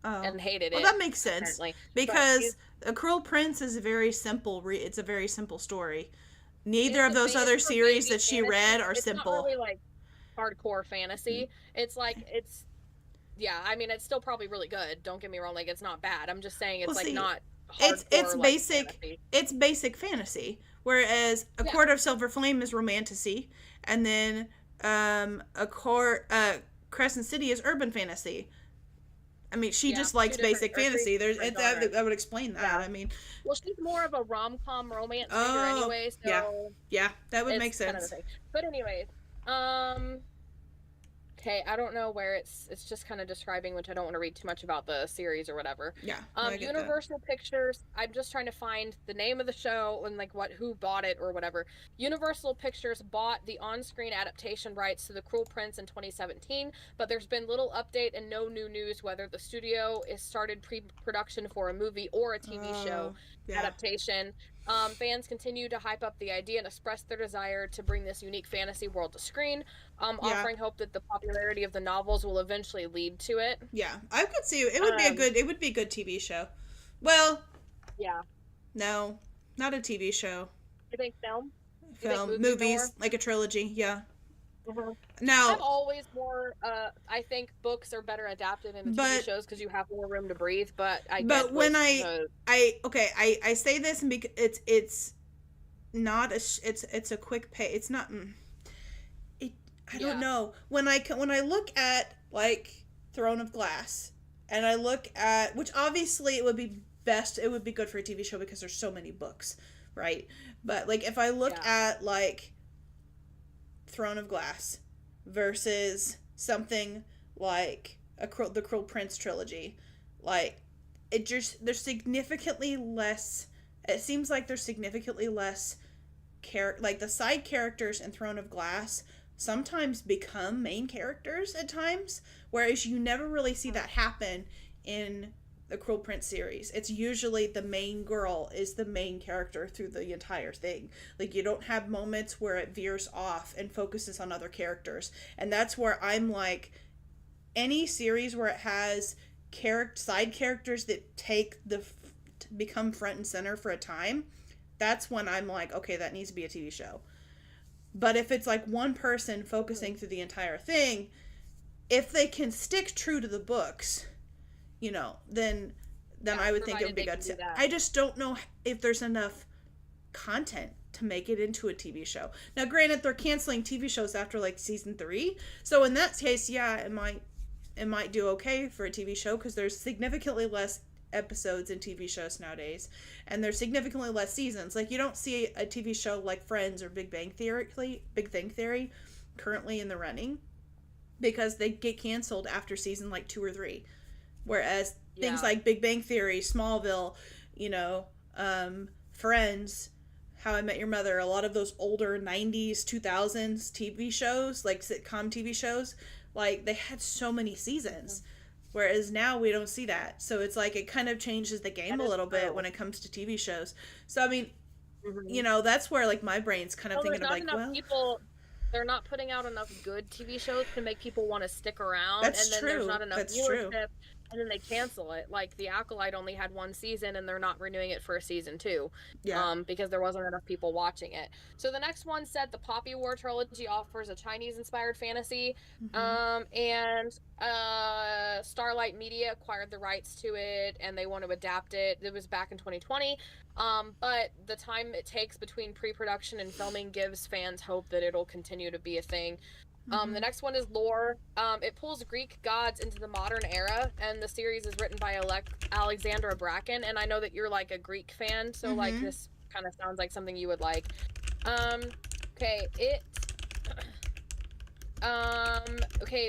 And hated it. Well, that makes sense, because A Cruel Prince is a very simple. It's a very simple story. Neither of those other series that she read are simple. Not really like hardcore fantasy. It's like I mean, it's still probably really good. Don't get me wrong. Like, it's not bad. I'm just saying it's not. It's basic. Fantasy. It's basic fantasy. Whereas A Court of Silver Flame is romantasy, and then Crescent City is urban fantasy. I mean, she just likes basic fantasy. I would explain that. I mean, well, she's more of a rom-com romance reader anyway. So yeah, that would make sense. Kind of but anyways, Okay, I don't know where it's just kind of describing, which I don't want to read too much about the series or whatever. Yeah, no, I get that. Universal Pictures, I'm just trying to find the name of the show and like who bought it or whatever. Universal Pictures bought the on-screen adaptation rights to The Cruel Prince in 2017, but there's been little update and no new news whether the studio is started pre-production for a movie or a TV show Yeah. adaptation. Fans continue to hype up the idea and express their desire to bring this unique fantasy world to screen, offering hope that the popularity of the novels will eventually lead to it. Yeah, I could see it would be a good TV show. Well, yeah. no, not a TV show. You think film? Movies, like a trilogy, yeah. Mm-hmm. Now, I'm always more. I think books are better adapted in the TV shows because you have more room to breathe. But I say this and because it's not it's a quick pay. It's not. I don't know when I look at like Throne of Glass and I look at, which obviously it would be good for a TV show because there's so many books, right? But like if I look at like Throne of Glass versus something like the Cruel Prince trilogy, like there's significantly less. It seems like there's significantly less like the side characters in Throne of Glass sometimes become main characters at times, whereas you never really see that happen in the Cruel Prince series. It's usually the main girl is the main character through the entire thing. Like you don't have moments where it veers off and focuses on other characters. And that's where I'm like, any series where it has side characters that become front and center for a time, that's when I'm like, okay, that needs to be a TV show. But if it's like one person focusing through the entire thing, if they can stick true to the books, then I would think it would be good too. I just don't know if there's enough content to make it into a TV show. Now, granted, they're canceling TV shows after like season 3, so in that case, yeah, it might do okay for a TV show because there's significantly less episodes in TV shows nowadays, and there's significantly less seasons. Like you don't see a TV show like Friends or Big Bang Theory currently in the running because they get canceled after season like 2 or 3. Whereas things like Big Bang Theory, Smallville, Friends, How I Met Your Mother, a lot of those older 90s, 2000s TV shows, like sitcom TV shows, like they had so many seasons. Whereas now we don't see that. So it's like it kind of changes the game a little bit when it comes to TV shows. So, I mean, that's where like my brain's kind of thinking of like, they're not putting out enough good TV shows to make people want to stick around. That's and then true. There's not enough That's viewership. True. And then they cancel it. Like The Acolyte only had 1 season and they're not renewing it for a season 2. Because there wasn't enough people watching it. So the next one said the Poppy War trilogy offers a Chinese-inspired fantasy. And Starlight Media acquired the rights to it and they want to adapt it. It was back in 2020. But the time it takes between pre-production and filming gives fans hope that it'll continue to be a thing. The next one is Lore. It pulls Greek gods into the modern era, and the series is written by Alexandra Bracken, and I know that you're like a Greek fan, so like this kind of sounds like something you would like.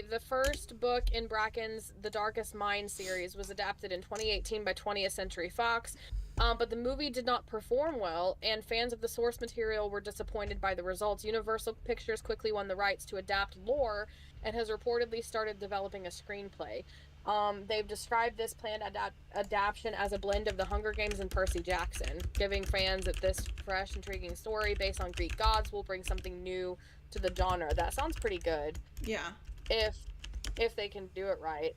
The first book in Bracken's The Darkest Mind series was adapted in 2018 by 20th Century Fox. But the movie did not perform well, and fans of the source material were disappointed by the results. Universal Pictures quickly won the rights to adapt Lore and has reportedly started developing a screenplay. They've described this planned adaptation as a blend of The Hunger Games and Percy Jackson, giving fans that this fresh, intriguing story based on Greek gods will bring something new to the genre. That sounds pretty good. Yeah. If they can do it right.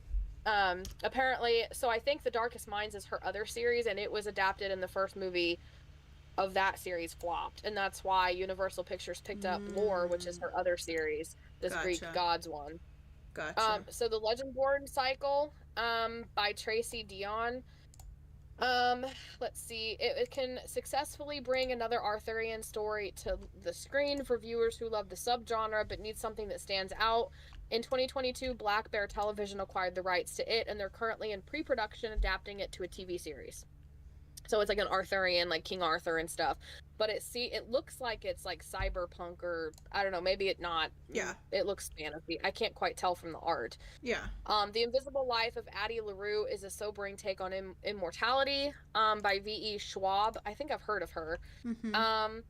Apparently, so I think The Darkest Minds is her other series, and it was adapted in the first movie of that series flopped, and that's why Universal Pictures picked up Lore, which is her other series, this Greek gods one. Gotcha. So the Legendborn cycle, by Tracy Dion. Let's see. It can successfully bring another Arthurian story to the screen for viewers who love the subgenre but need something that stands out. In 2022, Black Bear Television acquired the rights to it, and they're currently in pre-production adapting it to a TV series. So it's like an Arthurian, like King Arthur and stuff. but it looks like it's like cyberpunk, or I don't know, maybe it not. Yeah. It looks fantasy. I can't quite tell from the art. Yeah. The Invisible Life of Addie LaRue is a sobering take on immortality, by V.E. Schwab. I think I've heard of her. Mm-hmm. Um,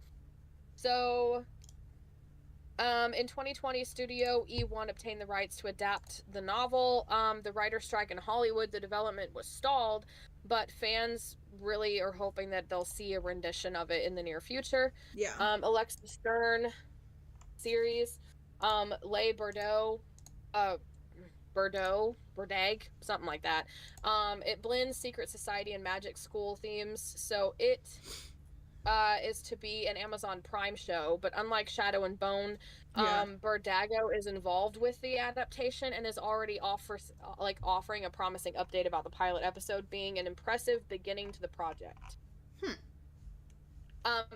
so in 2020, Studio E1 obtained the rights to adapt the novel. The writer's strike in Hollywood, the development was stalled, but fans really are hoping that they'll see a rendition of it in the near future. Yeah. Alexa Stern series, Leigh Bordeaux, Berdag, something like that. It blends secret society and magic school themes, so it is to be an Amazon Prime show, but unlike Shadow and Bone, Berdago is involved with the adaptation and is already offering a promising update about the pilot episode being an impressive beginning to the project.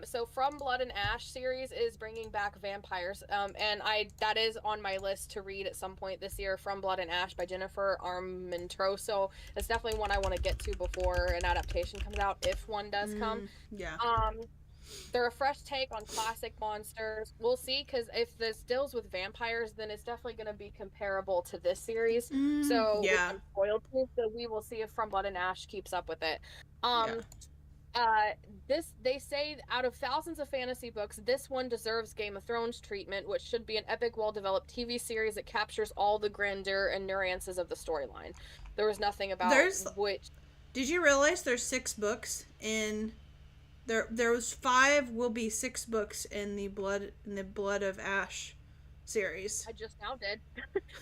So From Blood and Ash series is bringing back vampires, and that is on my list to read at some point this year. From Blood and Ash by Jennifer Armentroso. It's definitely one I want to get to before an adaptation comes out, if one does come. Yeah. They're a fresh take on classic monsters. We'll see, because if this deals with vampires, then it's definitely going to be comparable to this series. So I'm spoiled too, so we will see if From Blood and Ash keeps up with it. They say out of thousands of fantasy books, this one deserves Game of Thrones treatment, which should be an epic, well-developed TV series that captures all the grandeur and nuances of the storyline. There was nothing about which. Did you realize there's 6 books in there was 5, will be 6 books in the Blood of Ash series. I just now did.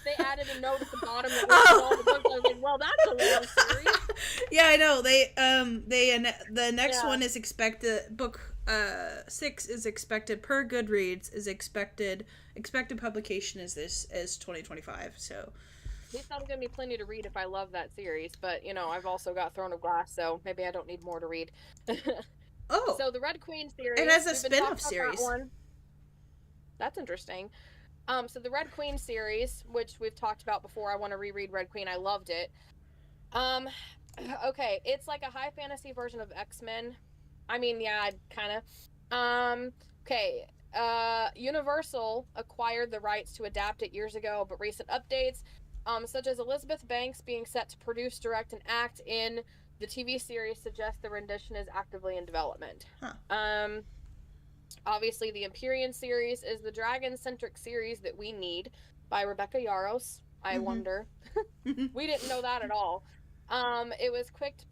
They added a note at the bottom that was all the books. I was like, well, that's a long series. Yeah, I know. The next one is expected. Book 6 is expected per Goodreads. Expected publication is 2025. So. At least I'm gonna be plenty to read if I love that series. But I've also got Throne of Glass, so maybe I don't need more to read. Oh. So the Red Queen series. It has a spin-off series. That's interesting. So the Red Queen series, which we've talked about before, I want to reread Red Queen. I loved it. Okay, it's like a high fantasy version of X-Men. I mean, yeah, kind of. Okay, Universal acquired the rights to adapt it years ago, but recent updates, such as Elizabeth Banks being set to produce, direct, and act in the TV series, suggest the rendition is actively in development. Obviously, the Empyrean series is the dragon-centric series that we need, by Rebecca Yarros. I wonder. We didn't know that at all. It was picked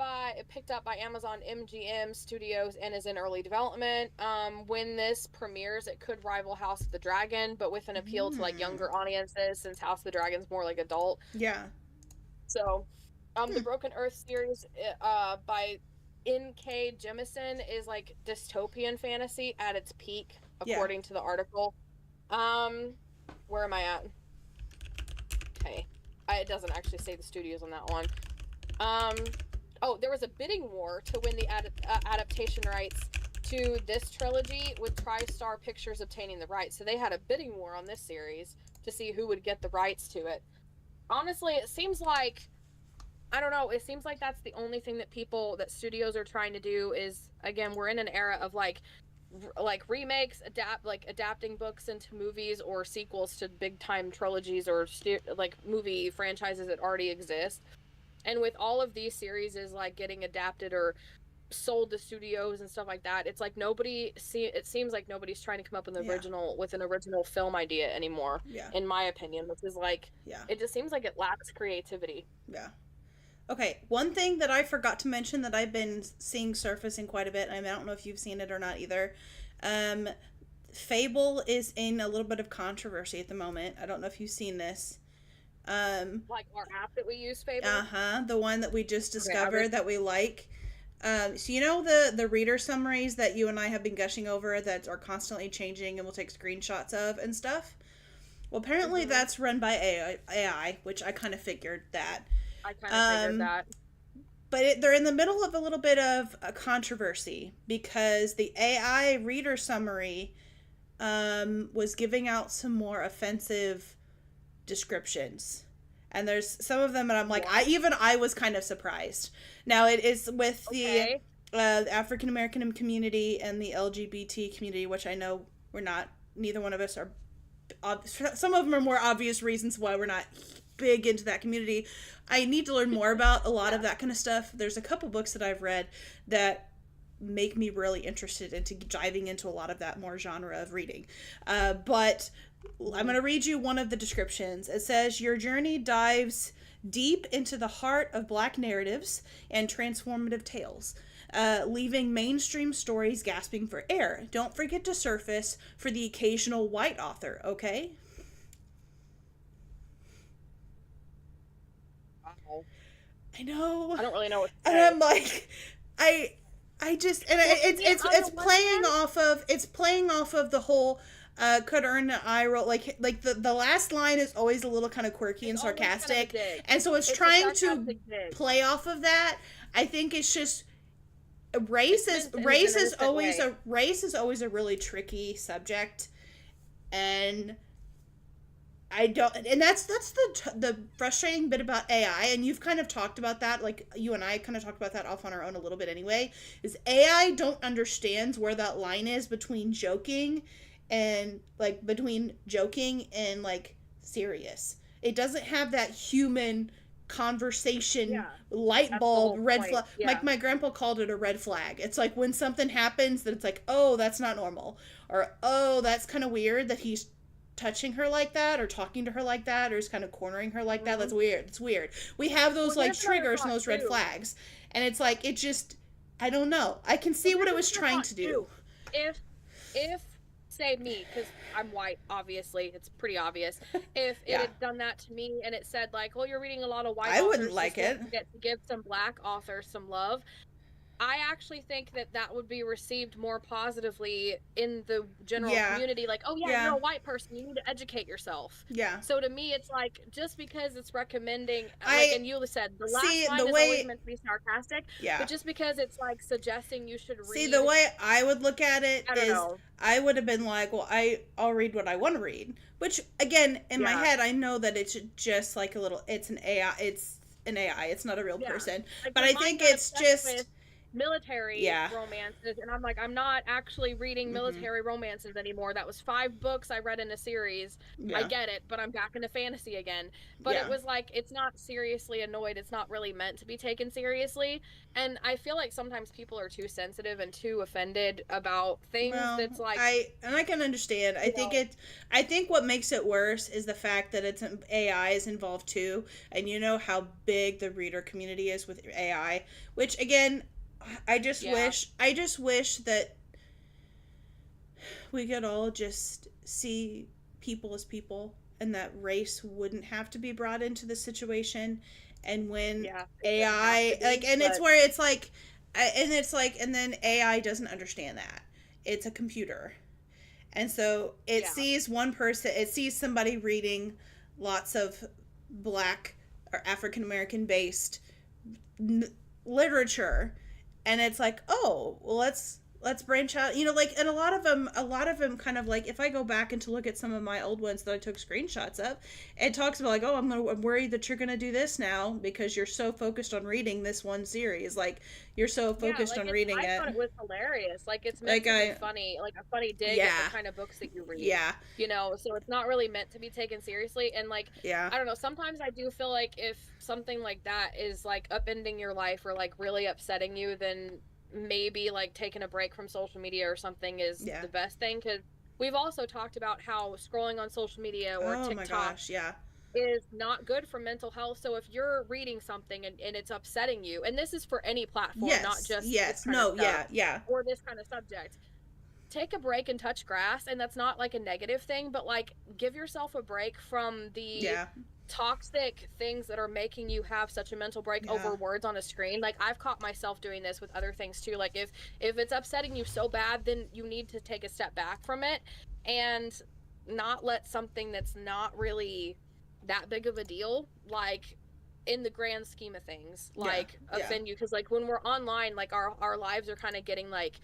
up by Amazon MGM Studios and is in early development. When this premieres, it could rival House of the Dragon, but with an appeal to younger audiences, since House of the Dragon's more like adult. Yeah. So, the Broken Earth series by N.K. Jemisin is like dystopian fantasy at its peak, according to the article. Where am I at? Okay. It doesn't actually say the studios on that one. There was a bidding war to win the adaptation rights to this trilogy, with TriStar Pictures obtaining the rights. So they had a bidding war on this series to see who would get the rights to it. Honestly, it seems like, I don't know, it seems like that's the only thing that studios are trying to do is, again, we're in an era of like remakes, adapting books into movies or sequels to big time trilogies or movie franchises that already exist. And with all of these series is getting adapted or sold to studios and stuff like that, it's like it seems like nobody's trying to come up with an original film idea anymore, in my opinion, which is it just seems like it lacks creativity. Okay, one thing that I forgot to mention that I've been seeing surfacing quite a bit, and I don't know if you've seen it or not either. Fable is in a little bit of controversy at the moment. I don't know if you've seen this. Like our app that we use, Fable? The one that we just discovered that we like. So the reader summaries that you and I have been gushing over that are constantly changing and we'll take screenshots of and stuff? Well, apparently that's run by AI, which I kind of figured that. I kind of figured that. But they're in the middle of a little bit of a controversy because the AI reader summary was giving out some more offensive descriptions. And there's some of them and I'm like, I was kind of surprised. Now it is with the the African American community and the LGBT community, which I know we're not, neither one of us are, some of them are more obvious reasons why we're not big into that community. I need to learn more about a lot of that kind of stuff. There's a couple books that I've read that make me really interested into diving into a lot of that more genre of reading. But I'm going to read you one of the descriptions. It says, your journey dives deep into the heart of Black narratives and transformative tales, leaving mainstream stories gasping for air. Don't forget to surface for the occasional white author, okay? Wow. I know. I don't really know what to And say. I'm like, I just, and Well, it's playing off of the whole could earn an eye roll, like the last line is always a little kind of quirky and sarcastic, and so it's trying to play off of that. I think it's just race is always a really tricky subject, and I don't, and that's the frustrating bit about AI, and you've kind of talked about that, like you and I kind of talked about that off on our own a little bit anyway, is AI don't understand where that line is between joking and like serious. It doesn't have that human conversation light bulb red flag. Like my grandpa called it a red flag. It's like when something happens that it's like, oh, that's not normal, or oh, that's kind of weird that he's touching her like that or talking to her like that or is kind of cornering her like that. That's weird. It's weird. We have those like triggers and those red flags, and it's like, it just, I don't know. I can see what it was trying to do. If say me, because I'm white, obviously it's pretty obvious, if it had done that to me and it said like, well, you're reading a lot of white authors, I wouldn't like it. Give some Black authors some love. I actually think that would be received more positively in the general community. Like, oh yeah, you're a white person, you need to educate yourself. Yeah. So to me, it's like, just because it's recommending, like, and you said, the last line is always meant to be sarcastic. Yeah. But just because it's like suggesting you should read. See, the way I would look at it is, I would have been like, well, I'll read what I want to read. Which, again, in my head, I know that it's just like a little, it's an AI. It's not a real person. Like, but I think it's just military romances, and I'm like, I'm not actually reading military romances anymore. That was 5 books I read in a series. I get it, but I'm back into fantasy again. But it was like, it's not seriously annoyed. It's not really meant to be taken seriously, and I feel like sometimes people are too sensitive and too offended about things. That's like, I can understand. I think what makes it worse is the fact that it's AI is involved too, and you know how big the reader community is with AI, which again, I just wish that we could all just see people as people, and that race wouldn't have to be brought into the situation. And when AI, like, and it's where it's like, and then AI doesn't understand that it's a computer, and so it sees one person, it sees somebody reading lots of Black or African American based literature. And it's like, oh, well, let's branch out, like, and a lot of them kind of like, if I go back and to look at some of my old ones that I took screenshots of, it talks about like, oh, I'm worried that you're going to do this now because you're so focused on reading this one series. Like, you're so focused on reading it. I thought it was hilarious. Like, it's meant to be funny, like a funny dig at the kind of books that you read. Yeah. So it's not really meant to be taken seriously. And like, I don't know, sometimes I do feel like if something like that is like upending your life or like really upsetting you, then maybe like taking a break from social media or something is the best thing, because we've also talked about how scrolling on social media or TikTok is not good for mental health. So if you're reading something and it's upsetting you, and this is for any platform, not just this kind of stuff, or this kind of subject, take a break and touch grass. And that's not like a negative thing, but like, give yourself a break from the toxic things that are making you have such a mental break over words on a screen. Like, I've caught myself doing this with other things too. Like, if it's upsetting you so bad, then you need to take a step back from it and not let something that's not really that big of a deal, like in the grand scheme of things, like offend you. Because like when we're online, like our lives are kind of getting like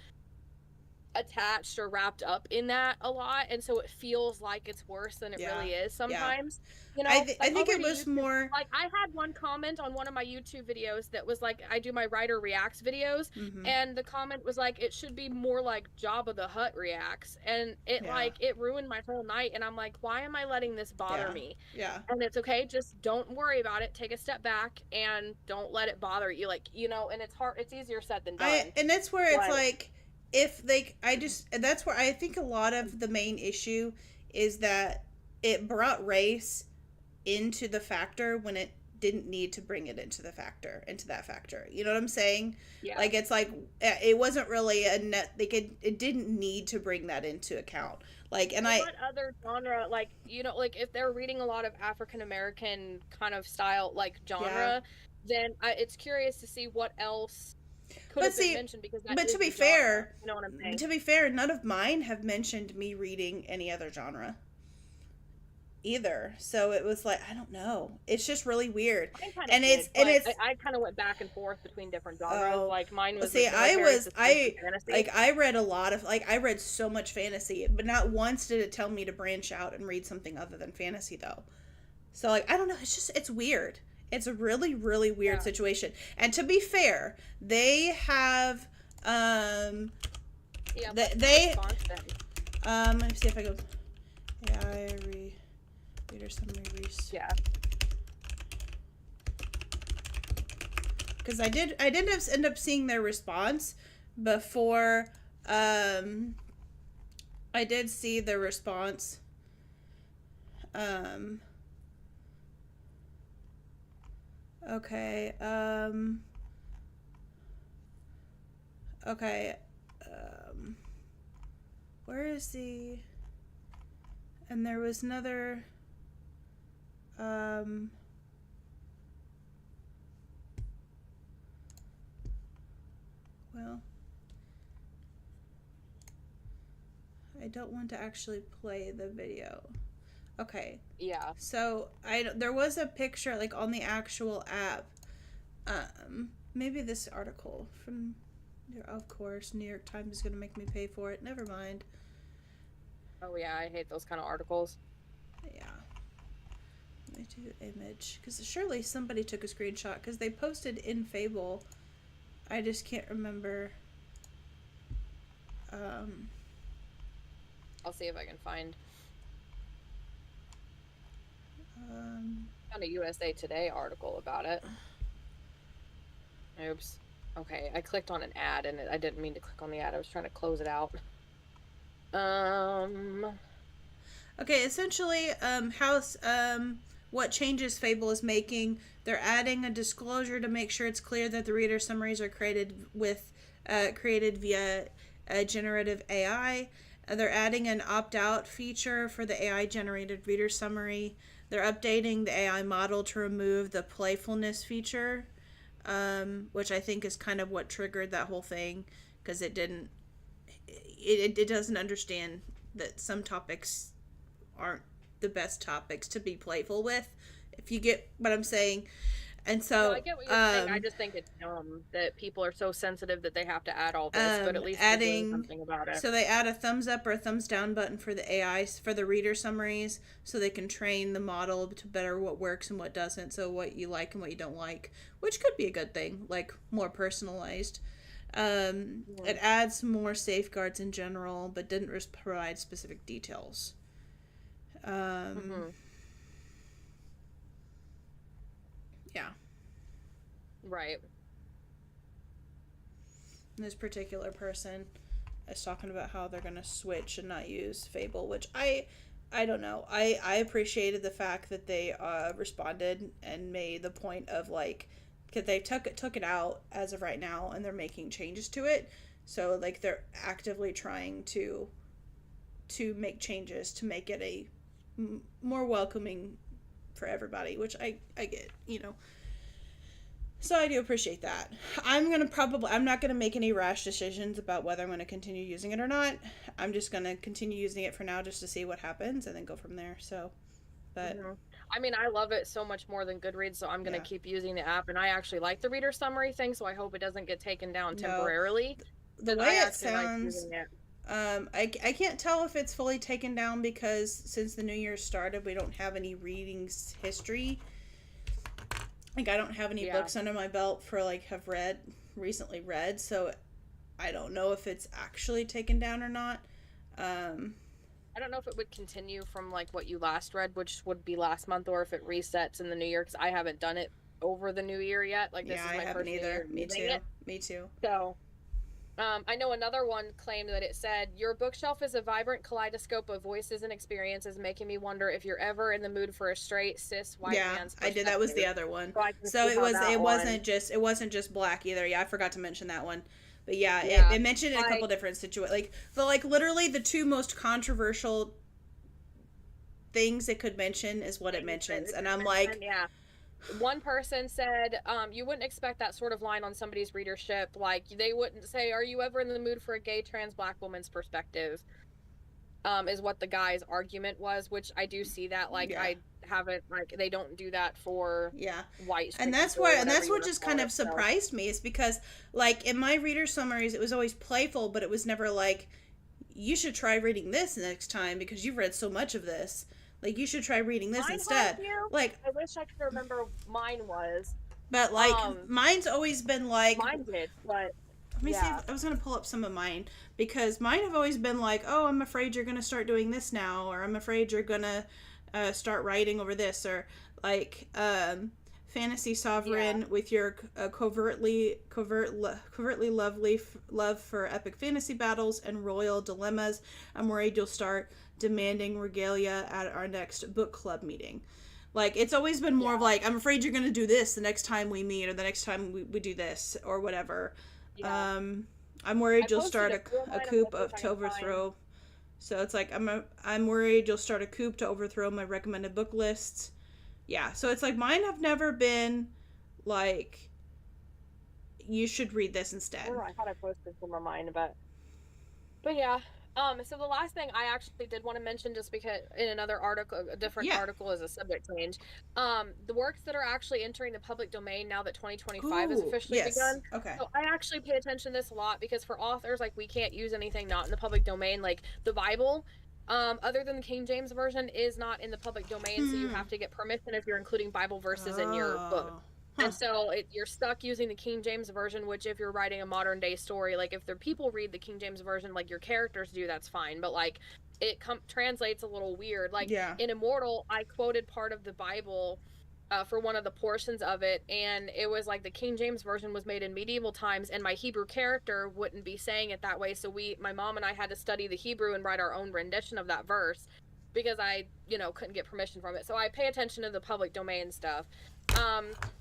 attached or wrapped up in that a lot, and so it feels like it's worse than it Yeah. really is Yeah. sometimes. You I know, th- I like think it already was YouTube, more. like I had one comment on one of my YouTube videos that was like, I do my writer reacts videos, Mhm. and the comment was like, it should be more like Jabba the Hutt reacts, and it Yeah. like it ruined my whole night, and I'm like, why am I letting this bother Yeah. me? Yeah. And it's okay, just don't worry about it. Take a step back and don't let it bother you. Like, you know, and it's hard, it's easier said than I done. and that's where it's But like, if they I just that's where I think a lot of the main issue is that it brought race into the factor when it didn't need to bring it into that factor. You know what I'm saying? yeah. Like, it's like, it wasn't really a net, like, it didn't need to bring that into account. Like, and Well, I what other genre, like, you know, like if they're reading a lot of African American kind of style, like yeah. genre, then it's curious to see what else could But have been see, mentioned because that but is the genre. You know what I'm saying? to be fair, none of mine have mentioned me reading any other genre either. So it was like, I don't know. It's just really weird. Mine kind of And did, and but it's I kind of went back and forth between different genres. oh, Like mine well, was see, like military suspense and I fantasy. like, I read a lot of, like, I read so much fantasy, but not once did it tell me to branch out and read something other than fantasy though. So, like, I don't know, it's weird. It's a really, really weird Yeah. situation. And to be fair, they have Yeah. What's the they response then? let me see if I go AI reader summary Yeah. because I did end up seeing their response before. I did see the response. Um, okay. Okay. Where is the? And there was another. Um, well, I don't want to actually play the video. Okay. Yeah. So there was a picture, like, on the actual app. Maybe this article from, of course, New York Times is going to make me pay for it. Never mind. Oh yeah, I hate those kind of articles. Yeah. Let me do image, because surely somebody took a screenshot, because they posted in Fable. I just can't remember. I'll see if I can find. Um, Found a USA Today article about it. Oops. Okay, I clicked on an ad and I didn't mean to click on the ad. I was trying to close it out. Okay, essentially, what changes Fable is making. They're adding a disclosure to make sure it's clear that the reader summaries are created via generative AI. They're adding an opt-out feature for the AI-generated reader summary. They're updating the AI model to remove the playfulness feature, which I think is kind of what triggered that whole thing, because it doesn't understand that some topics aren't the best topics to be playful with, if you get what I'm saying. And No, so I get what you're saying. I just think it's dumb that people are so sensitive that they have to add all this, but at least they're doing something about it. so they add a thumbs up or a thumbs down button for the AI, for the reader summaries, so they can train the model to better what works and what doesn't, so what you like and what you don't like, which could be a good thing, like more personalized. It adds more safeguards in general, but didn't provide specific details. Yeah. Right. This particular person is talking about how they're going to switch and not use Fable, which I don't know. I appreciated the fact that they responded and made the point of, like, because they took it out as of right now, and they're making changes to it. So, like, they're actively trying to make changes to make it a more welcoming for everybody, which I get, you know. So I do appreciate that. I'm not gonna make any rash decisions about whether I'm gonna continue using it or not. I'm just gonna continue using it for now, just to see what happens, and then go from there. So, but I mean, I love it so much more than Goodreads, so I'm gonna keep using the app, and I actually like the reader summary thing, so I hope it doesn't get taken down temporarily. the way it sounds, I can't tell if it's fully taken down because since the new year started, we don't have any readings history. Like, I don't have any Yeah. books under my belt for, like, have read, recently read, so I don't know if it's actually taken down or not. Um, I don't know if it would continue from like what you last read, which would be last month, or if it resets in the new year, because I haven't done it over the new year yet. Like, this yeah, is I my haven't first new either. year Me using too. it. Me too. So, I know another one claimed that it said, "Your bookshelf is a vibrant kaleidoscope of voices and experiences, making me wonder if you're ever in the mood for a straight cis white Yeah, man's I did. That was the perspective." other one. So I can So see it how was. that It one, wasn't just. It wasn't just black either. Yeah, I forgot to mention that one. But yeah, yeah, it mentioned in a couple like different situations. Like literally the two most controversial things it could mention is what it things that mentions, it and could I'm mention, like, yeah. One person said, you wouldn't expect that sort of line on somebody's readership. Like, they wouldn't say, "Are you ever in the mood for a gay trans black woman's perspective?" Is what the guy's argument was, which I do see that. Like, yeah, I haven't, like, they don't do that for yeah. white And straight that's people why, or and whatever that's you what want to just call kind it. of So, surprised me is because, like, in my reader summaries, it was always playful, but it was never like, you should try reading this next time because you've read so much of this. Like, you should try reading this mine had a instead. few. Like, I wish I could remember mine was. but like, Um, mine's always been like, Mine did, but let me see if yeah. I was gonna pull up some of mine because mine have always been like, oh, I'm afraid you're gonna start doing this now, or I'm afraid you're gonna start writing over this, or like fantasy Yeah. sovereign with your covertly lovely love for epic fantasy battles and royal dilemmas. I'm worried you'll start demanding regalia at our next book club meeting. Like, it's always been more of Yeah. like, I'm afraid you're gonna do this the next time we meet, or the next time we do this, or whatever. Yeah. um, I'm I worried you'll posted start a few of a mine. I'm coup gonna see if I to can find. overthrow. So it's like I'm worried you'll start a coup to overthrow my recommended book lists. Yeah, so it's like mine have never been like you should read this instead. Or I thought I posted some of mine, but yeah. So the last thing I actually did want to mention, just because in another article, a different Yeah. article as a subject change, the works that are actually entering the public domain now that 2025 has Ooh, officially yes. begun. Okay. So I actually pay attention to this a lot because for authors, like, we can't use anything not in the public domain, like the Bible. Other than the King James version is not in the public domain, so you Hmm. have to get permission if you're including Bible verses in your book. Oh. And Huh. so you're stuck using the King James version, which if you're writing a modern day story, like if the people read the King James version like your characters do, that's fine. But like it translates a little weird. Like Yeah. in Immortal, I quoted part of the Bible for one of the portions of it, and it was like the King James version was made in medieval times, and my Hebrew character wouldn't be saying it that way. So my mom and I had to study the Hebrew and write our own rendition of that verse because I, couldn't get permission from it. So I pay attention to the public domain stuff.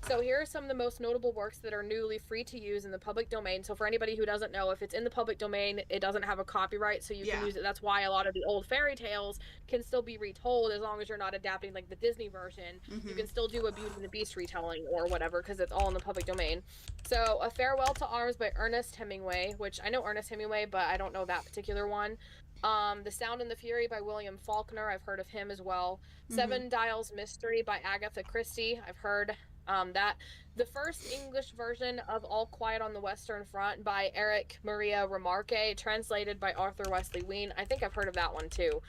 So here are some of the most notable works that are newly free to use in the public domain. So for anybody who doesn't know, if it's in the public domain, it doesn't have a copyright, so you can Yeah. use it. That's why a lot of the old fairy tales can still be retold as long as you're not adapting like the Disney version. You can still do a Beauty and the Beast retelling or whatever because it's all in the public domain. So A Farewell to Arms by Ernest Hemingway, which I know Ernest Hemingway, but I don't know that particular one. The Sound and the Fury by William Faulkner. I've heard of him as well. Seven Dials Mystery by Agatha Christie. I've heard that. The first English version of All Quiet on the Western Front by Eric Maria Remarque, translated by Arthur Wesley Ween. I think I've heard of that one too.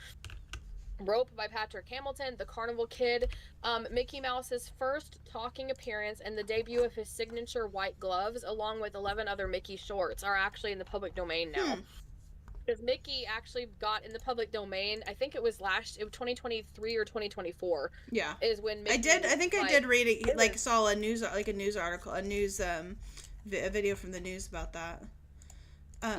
Rope by Patrick Hamilton, The Carnival Kid, Mickey Mouse's first talking appearance and the debut of his signature white gloves, along with 11 other Mickey shorts, are actually in the public domain now. Because Mickey actually got in the public domain, I think it was 2023 or 2024. Yeah. Is when Mickey, I think I did read it. Like, saw a news article, a video from the news about that.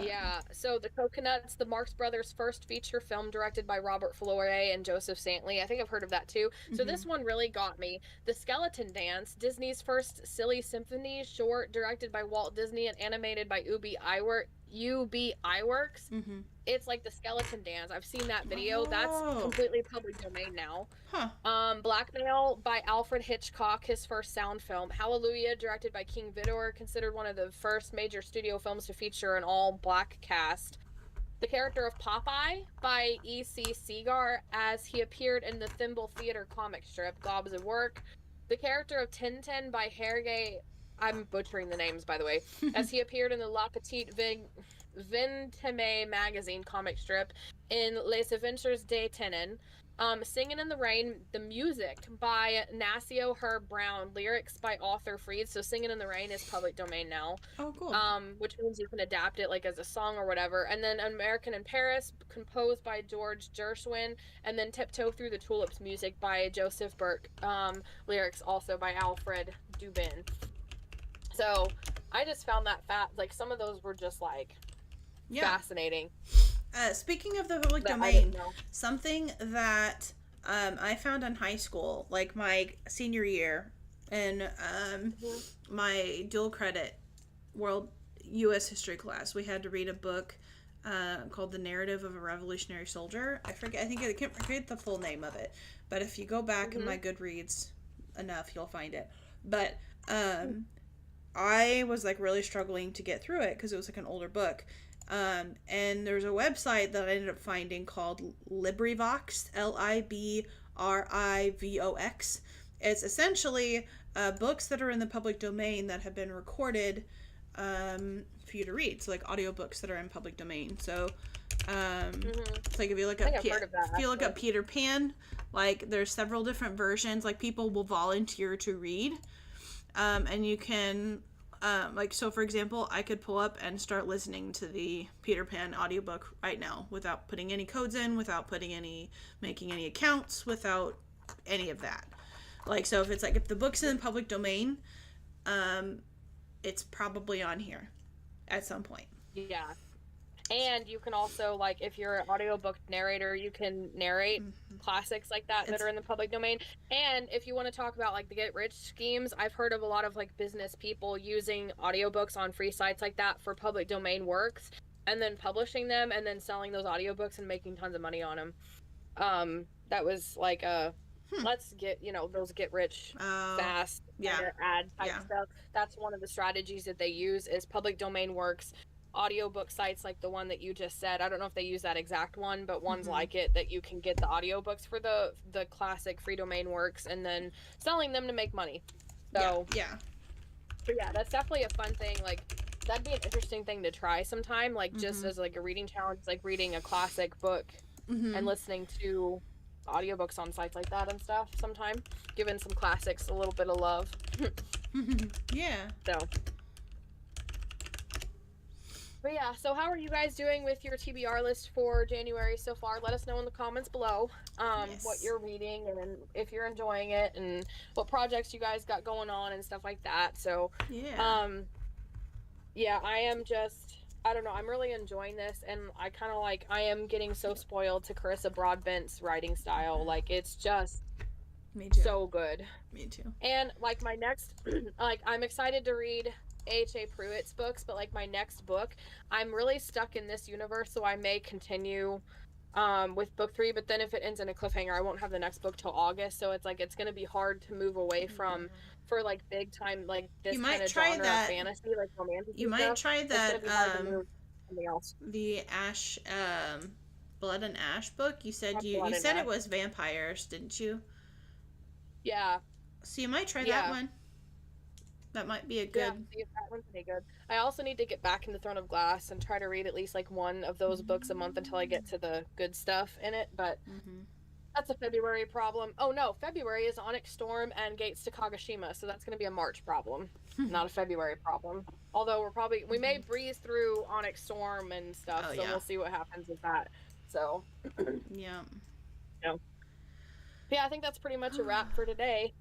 Yeah, so The Coconuts, the Marx Brothers' first feature film directed by Robert Flore and Joseph Santley. I think I've heard of that too. So this one really got me. The Skeleton Dance, Disney's first silly symphony short directed by Walt Disney and animated by UB Iwerks. It's like the Skeleton Dance. I've seen that video. That's completely public domain now. Blackmail by Alfred Hitchcock, his first sound film. Hallelujah, directed by King Vidor, considered one of the first major studio films to feature an all-black cast. The Character of Popeye by E.C. Segar, as he appeared in the Thimble Theater comic strip, Globs of Work. The Character of Tintin by Hergé, I'm butchering the names, by the way, as he appeared in the La Petite Vintime magazine comic strip in Les Aventures de Tenon. Singing in the Rain, the music by Nasio Herb Brown, lyrics by Arthur Freed. So Singing in the Rain is public domain now. Oh, cool. Which means you can adapt it like as a song or whatever. And then American in Paris, composed by George Gershwin, and then Tiptoe Through the Tulips, music by Joseph Burke, lyrics also by Alfred Dubin. So I just found that like some of those were just like fascinating. Speaking of the public domain, something that I found in high school, like my senior year, in my dual credit world U.S. history class, we had to read a book called The Narrative of a Revolutionary Soldier. I can't forget the full name of it, but if you go back in my Goodreads enough, you'll find it. But I was like really struggling to get through it because it was like an older book. And there's a website that I ended up finding called LibriVox, LibriVox. It's essentially books that are in the public domain that have been recorded for you to read. So like audiobooks that are in public domain. So it's like if you look up Peter Pan, like there's several different versions. Like people will volunteer to read, and you can. Like, so for example, I could pull up and start listening to the Peter Pan audiobook right now without putting any codes in, without making any accounts, without any of that. Like, so if the book's in public domain, it's probably on here at some point. Yeah. And you can also, like, if you're an audiobook narrator, you can narrate classics like that are in the public domain. And if you want to talk about, like, the get-rich schemes, I've heard of a lot of, like, business people using audiobooks on free sites like that for public domain works, and then publishing them, and then selling those audiobooks and making tons of money on them. That was, like, let's get, those get-rich fast ad type stuff. That's one of the strategies that they use is public domain works. Audiobook sites like the one that you just said. I don't know if they use that exact one, but ones like it that you can get the audiobooks for the classic free domain works and then selling them to make money. So but yeah, that's definitely a fun thing. Like that'd be an interesting thing to try sometime, like just as like a reading challenge, like reading a classic book and listening to audiobooks on sites like that and stuff sometime, giving some classics a little bit of love. So but yeah, so how are you guys doing with your TBR list for January so far? Let us know in the comments below what you're reading and if you're enjoying it and what projects you guys got going on and stuff like that. So I am just, I don't know, I'm really enjoying this, and I am getting so spoiled to Carissa Broadbent's writing style. Like it's just so good. Me too. And like my next like I'm excited to read A.H.A. Pruitt's books, but like my next book, I'm really stuck in this universe, so I may continue with book 3, but then if it ends in a cliffhanger, I won't have the next book till August, so it's like it's gonna be hard to move away from for like big time like this kind of genre of fantasy, like romantic. You might try that the Ash Blood and Ash book. You said you said it was vampires, didn't you? Yeah. So you might try that one. That might be a good. See if that one's pretty good. I also need to get back into Throne of Glass and try to read at least like one of those books a month until I get to the good stuff in it. But that's a February problem. Oh no, February is Onyx Storm and Gates to Kagoshima, so that's going to be a March problem, not a February problem. Although we may breeze through Onyx Storm and stuff, so we'll see what happens with that. So yeah, I think that's pretty much a wrap for today.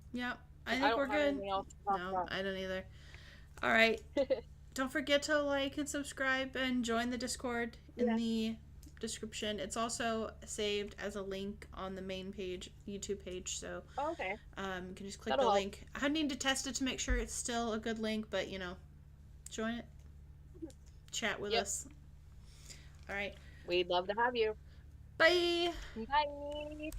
I think we're good. No, I don't either. All right. Don't forget to like and subscribe and join the Discord in the description. It's also saved as a link on the main page, YouTube page. So you can just click the link. I need to test it to make sure it's still a good link, but join it. Chat with us. All right. We'd love to have you. Bye. Bye.